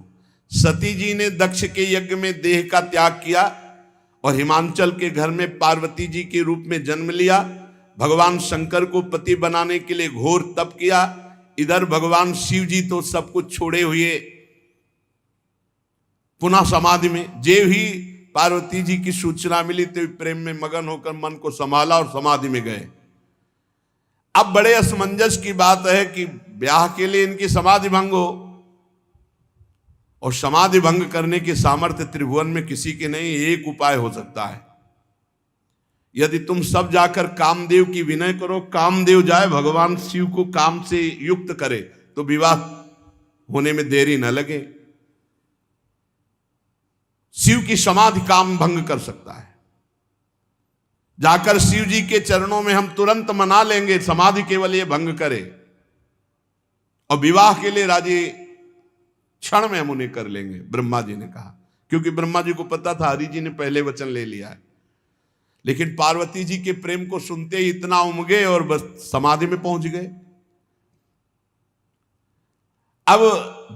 सती जी ने दक्ष के यज्ञ में देह का त्याग किया और हिमांचल के घर में पार्वती जी के रूप में जन्म लिया। भगवान शंकर को पति बनाने के लिए घोर तप किया। इधर भगवान शिव जी तो सब कुछ छोड़े हुए पुनः समाधि में। जे ही पार्वती जी की सूचना मिली तो प्रेम में मगन होकर मन को संभाला और समाधि में गए। अब बड़े असमंजस की बात है कि ब्याह के लिए इनकी समाधि भंग हो, और समाधि भंग करने की सामर्थ्य त्रिभुवन में किसी के नहीं। एक उपाय हो सकता है, यदि तुम सब जाकर कामदेव की विनय करो, कामदेव जाए भगवान शिव को काम से युक्त करे तो विवाह होने में देरी न लगे। शिव की समाधि काम भंग कर सकता है। जाकर शिव जी के चरणों में हम तुरंत मना लेंगे, समाधि केवल ये भंग करे, और विवाह के लिए राजी क्षण में हम उन्हें कर लेंगे। ब्रह्मा जी ने कहा, क्योंकि ब्रह्मा जी को पता था हरि जी ने पहले वचन ले लिया है। लेकिन पार्वती जी के प्रेम को सुनते ही इतना उमगे और बस समाधि में पहुंच गए। अब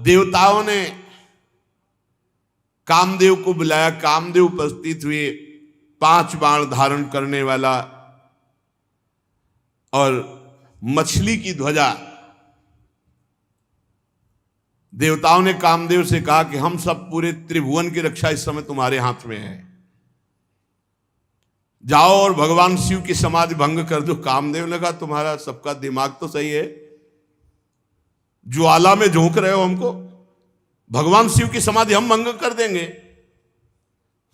देवताओं ने कामदेव को बुलाया। कामदेव उपस्थित हुए, 5 बाण धारण करने वाला और मछली की ध्वजा। देवताओं ने कामदेव से कहा कि हम सब पूरे त्रिभुवन की रक्षा इस समय तुम्हारे हाथ में है, जाओ और भगवान शिव की समाधि भंग कर दो। कामदेव ने कहा, तुम्हारा सबका दिमाग तो सही है, ज्वाला में झोंक रहे हो हमको, भगवान शिव की समाधि हम भंग कर देंगे।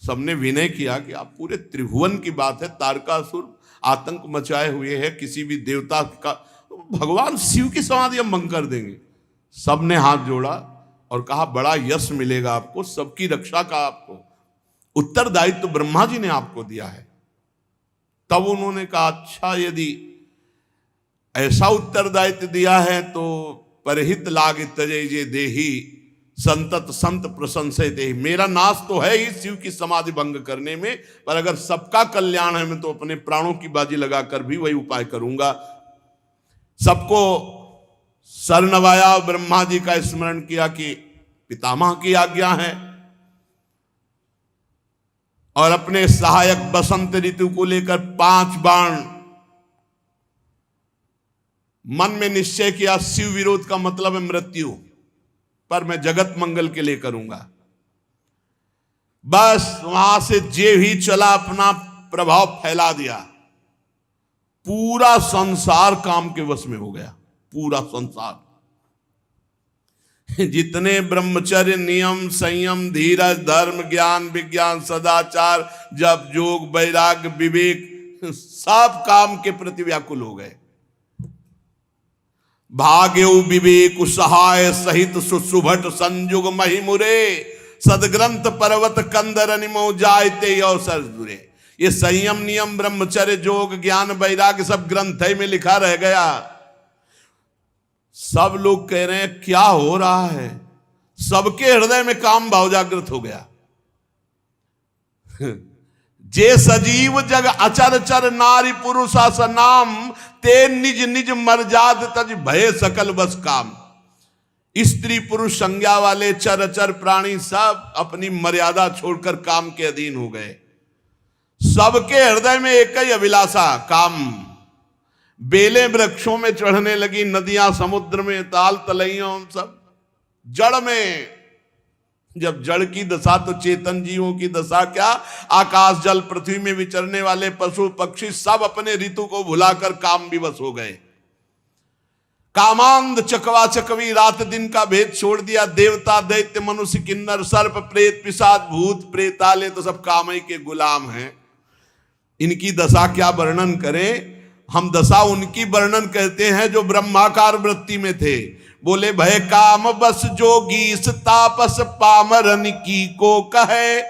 सबने विनय किया कि आप पूरे त्रिभुवन की बात है, तारकासुर आतंक मचाए हुए है, किसी भी देवता का, भगवान शिव की समाधि हम भंग कर देंगे। सबने हाथ जोड़ा और कहा, बड़ा यश मिलेगा आपको, सबकी रक्षा का आपको उत्तरदायित्व तो ब्रह्मा जी ने आपको दिया है। तब उन्होंने कहा, अच्छा यदि ऐसा उत्तरदायित्व दिया है तो परहित लाग तजय जे देही संतत संत प्रशंसे दे। मेरा नाश तो है ही शिव की समाधि भंग करने में, पर अगर सबका कल्याण है मैं तो अपने प्राणों की बाजी लगाकर भी वही उपाय करूंगा। सबको सर नवाया, ब्रह्मा जी का स्मरण किया कि पितामह की आज्ञा है, और अपने सहायक बसंत ऋतु को लेकर 5 बाण मन में निश्चय किया। शिव विरोध का मतलब है मृत्यु, पर मैं जगत मंगल के लिए करूंगा। बस वहां से जे ही चला अपना प्रभाव फैला दिया, पूरा संसार काम के वश में हो गया, पूरा संसार। जितने ब्रह्मचर्य, नियम, संयम, धीरज, धर्म, ज्ञान, विज्ञान, सदाचार, जप, योग, वैराग्य, विवेक, सब काम के प्रति व्याकुल हो गए। भाग्यु विवेक सहाय सहित सुसुभट संयुग महिमुरे, सदग्रंथ पर्वत कंदर निमो जायते अवसर दुरे। ये संयम, नियम, ब्रह्मचर्य, योग, ज्ञान, वैराग्य सब ग्रंथ में लिखा रह गया। सब लोग कह रहे हैं क्या हो रहा है, सबके हृदय में काम भाव जागृत हो गया। जे सजीव जग अचर चर नारी पुरुषा सनाम, ते निज निज मर्जाद तज भय सकल बस काम। स्त्री पुरुष संज्ञा वाले चर अचर प्राणी सब अपनी मर्यादा छोड़कर काम के अधीन हो गए। सबके हृदय में एक ही अभिलाषा, काम। बेलें वृक्षों में चढ़ने लगी, नदियां समुद्र में, ताल तलैयों सब जड़ में। जब जड़ की दशा तो चेतन जीवों की दशा क्या, आकाश जल पृथ्वी में विचरने वाले पशु पक्षी सब अपने ऋतु को भुलाकर काम विवश हो गए। कामांध चकवा चकवी, रात दिन का भेद छोड़ दिया। देवता दैत्य मनुष्य किन्नर सर्प प्रेत पिशाच भूत प्रेताले तो सब काम ही के गुलाम हैं। इनकी दशा क्या वर्णन करें। हम दशा उनकी वर्णन कहते हैं जो ब्रह्माकार वृत्ति में थे। बोले भय काम बस जोगी तापस पामरन की को कहे,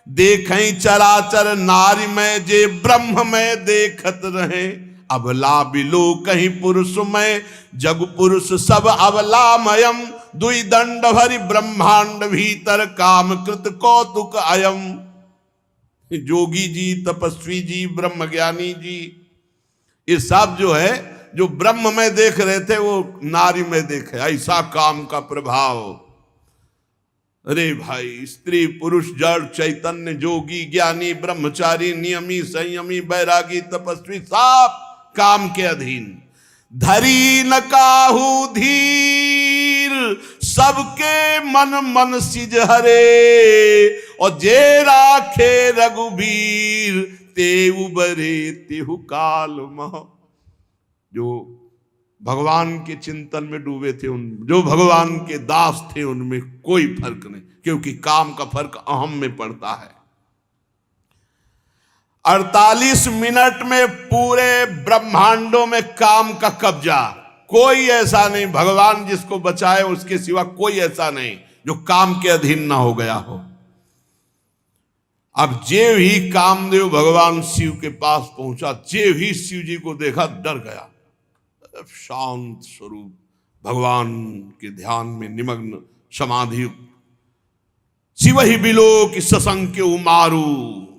देखें चराचर नारी में जे ब्रह्म में देखत रहे। अबला बिलो कहीं पुरुष में जग पुरुष सब अबलामयम, दुई दंड भरी ब्रह्मांड भीतर काम कृत कौतुक अयम। जोगी जी, तपस्वी जी, ब्रह्म ज्ञानी जी, ये सब जो है जो ब्रह्म में देख रहे थे वो नारी में देखे। ऐसा काम का प्रभाव। अरे भाई, स्त्री पुरुष जड़ चैतन्य, जोगी ज्ञानी, ब्रह्मचारी, नियमी, संयमी, बैरागी, तपस्वी सब काम के अधीन। धरी न काहू धीर सबके मन मन सिज हरे, और जे राखे रघुबीर ते उबरे तेहु काल मह। जो भगवान के चिंतन में डूबे थे, उन जो भगवान के दास थे, उनमें कोई फर्क नहीं, क्योंकि काम का फर्क अहम में पड़ता है। 48 मिनट में पूरे ब्रह्मांडों में काम का कब्जा। कोई ऐसा नहीं, भगवान जिसको बचाए उसके सिवा कोई ऐसा नहीं जो काम के अधीन ना हो गया हो। अब जे ही कामदेव भगवान शिव के पास पहुंचा, जे ही शिव जी को देखा डर गया। शांत स्वरूप भगवान के ध्यान में निमग्न समाधि। शिव ही बिलो कि ससंख्य उमारू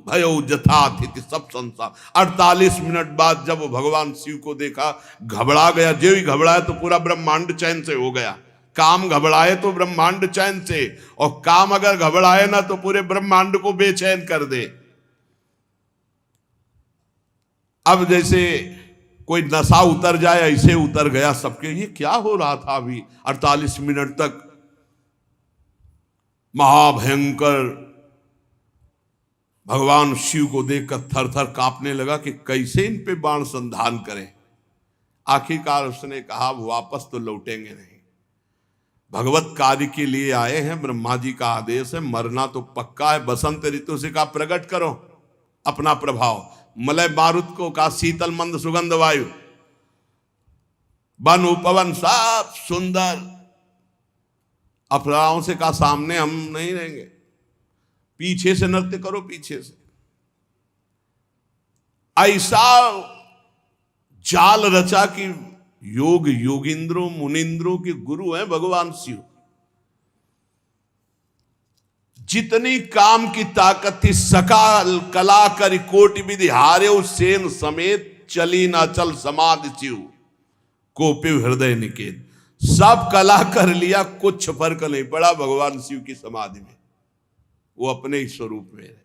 भयो जथाथिति सब संसार। 48 मिनट बाद जब वो भगवान शिव को देखा, घबरा गया। जो ही घबराया तो पूरा ब्रह्मांड चैन से हो गया। काम घबराए तो ब्रह्मांड चैन से, और काम अगर घबराए ना तो पूरे ब्रह्मांड को बेचैन कर दे। अब जैसे कोई नशा उतर जाए ऐसे उतर गया सबके। ये क्या हो रहा था अभी 48 मिनट तक। महाभयंकर भगवान शिव को देखकर थर थर कांपने लगा कि कैसे इन पे बाण संधान करें। आखिरकार उसने कहा वापस तो लौटेंगे नहीं, भगवत कार्य के लिए आए हैं, ब्रह्मा जी का आदेश है, मरना तो पक्का है। बसंत ऋतु से कहा प्रकट करो अपना प्रभाव। मलय मारुत को कहा शीतल मंद सुगंध वायु, वन उपवन सब सुंदर। अप्सराओं से कहा सामने हम नहीं रहेंगे, पीछे से नृत्य करो, पीछे से। ऐसा जाल रचा कि योग योगिंद्रों मुनिंद्रों के गुरु हैं भगवान शिव। जितनी काम की ताकत थी, सकाल कला कर कोटि विधि हारे सेन समेत, चली ना चल समाधि शिव कोपिव हृदय निकेत। सब कला कर लिया, कुछ फर्क नहीं पड़ा भगवान शिव की समाधि में। वो अपने ही स्वरूप में है।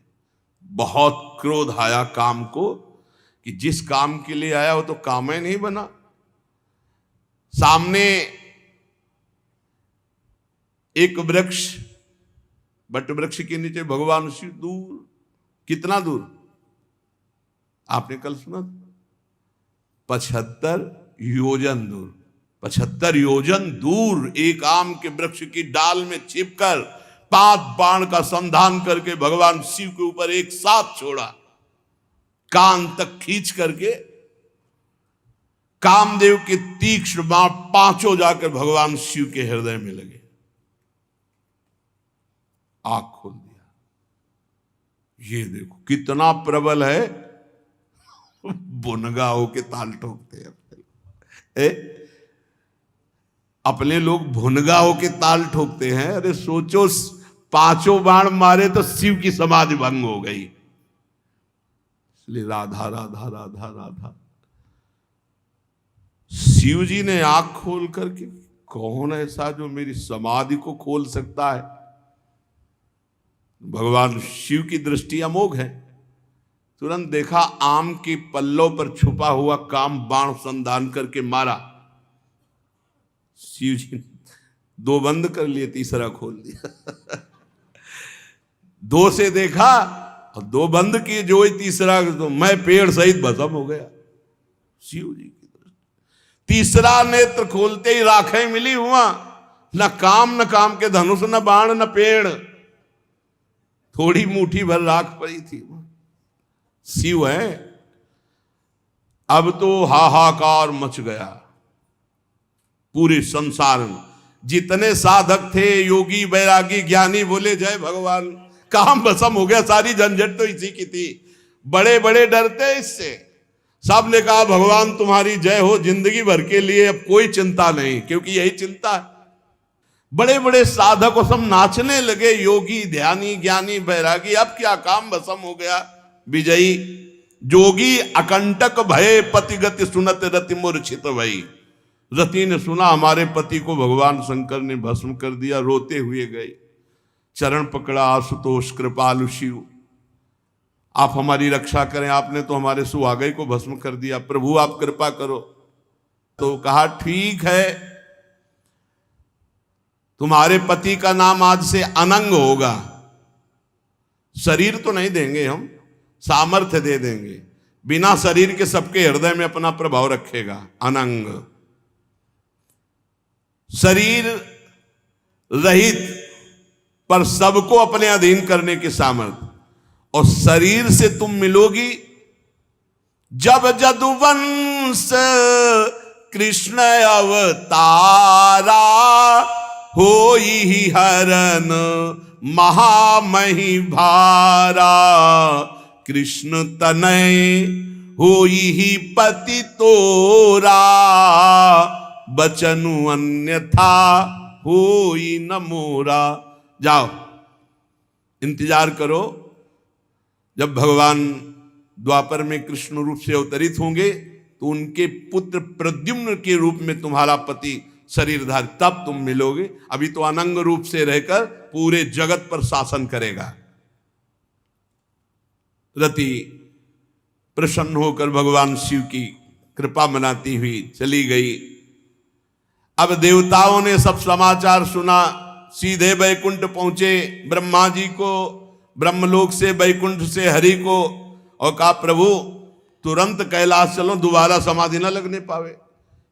बहुत क्रोध आया काम को कि जिस काम के लिए आया वो तो काम ही नहीं बना। सामने एक वृक्ष, बट वृक्ष के नीचे भगवान शिव दूर, कितना दूर आपने कल सुना, 75 योजन दूर। 75 योजन दूर एक आम के वृक्ष की डाल में छिपकर 5 बाण का संधान करके भगवान शिव के ऊपर एक साथ छोड़ा, कान तक खींच करके कामदेव के तीक्ष्ण बाण 5 जाकर भगवान शिव के हृदय में लगे, आंख खोल दिया। ये देखो कितना प्रबल है, बुनगा होके ताल ठोकते हैं। अपने लोग भुनगा होके ताल ठोकते हैं। अरे सोचो 5 बाण मारे तो शिव की समाधि भंग हो गई। इसलिए राधा राधा राधा राधा। शिव जी ने आंख खोल करके, कौन ऐसा जो मेरी समाधि को खोल सकता है? भगवान शिव की दृष्टि अमोघ है। तुरंत देखा आम के पल्लों पर छुपा हुआ काम बाण संधान करके मारा। शिव जी ने 2 बंद कर लिए, तीसरा खोल दिया। 2 से देखा और 2 बंद किए, जो ही तीसरा तो मैं पेड़ सहित भस्म हो गया। शिव जी की दृष्टि। तीसरा नेत्र खोलते ही राखें मिली हुआ, न काम के धनुष, न बाण, न पेड़, थोड़ी मुट्ठी भर राख पड़ी थी। शिव है। अब तो हाहाकार मच गया पूरे संसार में। जितने साधक थे, योगी बैरागी ज्ञानी, बोले जय भगवान, काम भस्म हो गया। सारी झंझट तो इसी की थी। बड़े बड़े डरते इससे। सब ने कहा भगवान तुम्हारी जय हो, जिंदगी भर के लिए अब कोई चिंता नहीं, क्योंकि यही चिंता है। बड़े बड़े साधक और सब नाचने लगे, योगी ध्यानी ज्ञानी बैरागी। अब क्या, काम भस्म हो गया। विजयी जोगी अकंटक भय पति गति सुनत रति मूर्छित भई। रति ने सुना हमारे पति को भगवान शंकर ने भस्म कर दिया, रोते हुए गए। चरण पकड़ा आशुतोष कृपालु शिव, आप हमारी रक्षा करें, आपने तो हमारे सुहागई को भस्म कर दिया, प्रभु आप कृपा करो। तो कहा ठीक है, तुम्हारे पति का नाम आज से अनंग होगा। शरीर तो नहीं देंगे हम, सामर्थ्य दे देंगे, बिना शरीर के सबके हृदय में अपना प्रभाव रखेगा। अनंग, शरीर रहित पर सबको अपने अधीन करने की सामर्थ्य। और शरीर से तुम मिलोगी जब जदुवंश कृष्ण अवतारा, होई हरन महामही भारा। कृष्ण तनय होई ही पति तोरा, बचनु अन्यथा होई न मोरा। जाओ इंतजार करो, जब भगवान द्वापर में कृष्ण रूप से अवतरित होंगे तो उनके पुत्र प्रद्युम्न के रूप में तुम्हारा पति शरीरधारी, तब तुम मिलोगे। अभी तो अनंग रूप से रहकर पूरे जगत पर शासन करेगा। रति प्रसन्न होकर भगवान शिव की कृपा मनाती हुई चली गई। अब देवताओं ने सब समाचार सुना, सीधे बैकुंठ पहुंचे। ब्रह्मा जी को ब्रह्मलोक से, बैकुंठ से हरि को, और कहा प्रभु तुरंत कैलाश चलो, दोबारा समाधि न लगने पावे,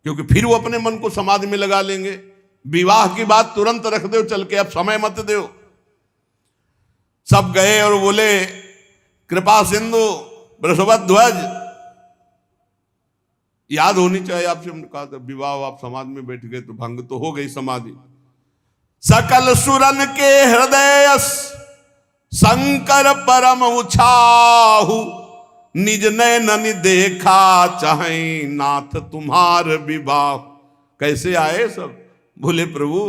क्योंकि फिर वो अपने मन को समाधि में लगा लेंगे। विवाह की बात तुरंत रख दो चल के, अब समय मत दो। सब गए और बोले कृपा सिंधु वृषभध्वज, याद होनी चाहिए आपसे। हमने कहा था विवाह, आप समाधि में बैठ गए तो भंग तो हो गई समाधि। सकल सुरन के हृदय शंकर परम उछाहु, निज नैन देखा चाहे नाथ तुम्हार विवाह। कैसे आए सब? बोले प्रभु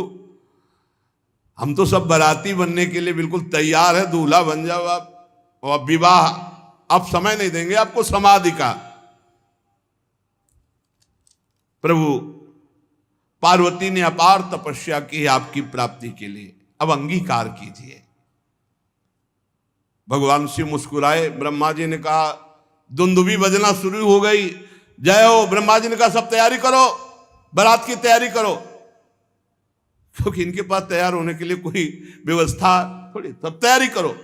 हम तो सब बाराती बनने के लिए बिल्कुल तैयार है, दूल्हा बन जाओ आप, और विवाह अब समय नहीं देंगे आपको समाधि का। प्रभु पार्वती ने अपार तपस्या की आपकी प्राप्ति के लिए, अब अंगीकार कीजिए। भगवान शिव मुस्कुराए। ब्रह्मा जी ने कहा दुंदुभी बजना शुरू हो गई, जय हो। ब्रह्मा जी ने कहा सब तैयारी करो, बारात की तैयारी करो, क्योंकि इनके पास तैयार होने के लिए कोई व्यवस्था थोड़ी, सब तैयारी करो।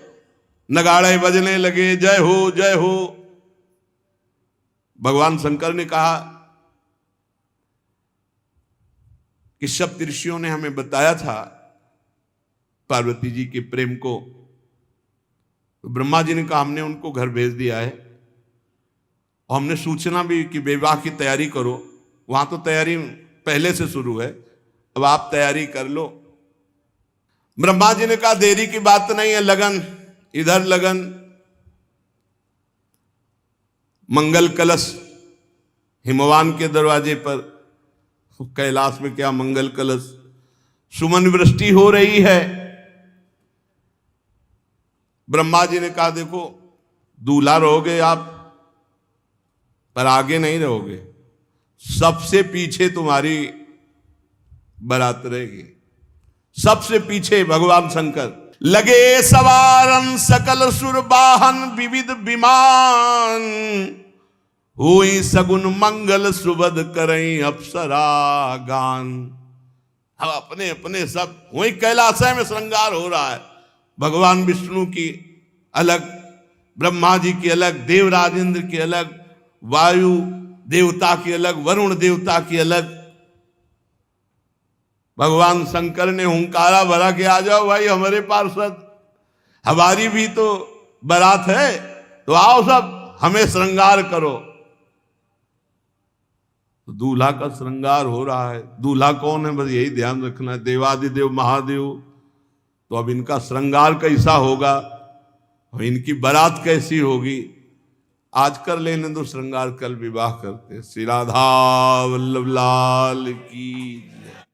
नगाड़े बजने लगे, जय हो जय हो। भगवान शंकर ने कहा कि सप्तऋषियों ने हमें बताया था पार्वती जी के प्रेम को, तो ब्रह्मा जी ने कहा हमने उनको घर भेज दिया है और हमने सूचना भी कि विवाह की तैयारी करो। वहां तो तैयारी पहले से शुरू है, अब आप तैयारी कर लो। ब्रह्मा जी ने कहा देरी की बात नहीं है, लगन इधर लगन। मंगल कलश हिमवान के दरवाजे पर, कैलाश में क्या मंगल कलश, सुमन वृष्टि हो रही है। ब्रह्मा जी ने कहा देखो दूल्हा रहोगे आप, पर आगे नहीं रहोगे, सबसे पीछे तुम्हारी बारात रहेगी, सबसे पीछे भगवान शंकर। लगे सवारन सकल सुर वाहन विविध विमान, हुई सगुन मंगल सुबद करई अप्सरा गान। अब अपने अपने सब वही कैलाशय में श्रृंगार हो रहा है। भगवान विष्णु की अलग, ब्रह्मा जी की अलग, देवराज इंद्र की अलग, वायु देवता की अलग, वरुण देवता की अलग। भगवान शंकर ने हुंकारा भरा कि आ जाओ भाई हमारे पार्षद, हमारी भी तो बारात है, तो आओ सब हमें श्रृंगार करो। तो दूल्हा का श्रृंगार हो रहा है। दूल्हा कौन है बस यही ध्यान रखना है, देवादिदेव महादेव। तो अब इनका श्रृंगार कैसा होगा और इनकी बारात कैसी होगी, आज कर लेने दो श्रृंगार, कल विवाह करते। श्री राधा वल्लभ लाल की।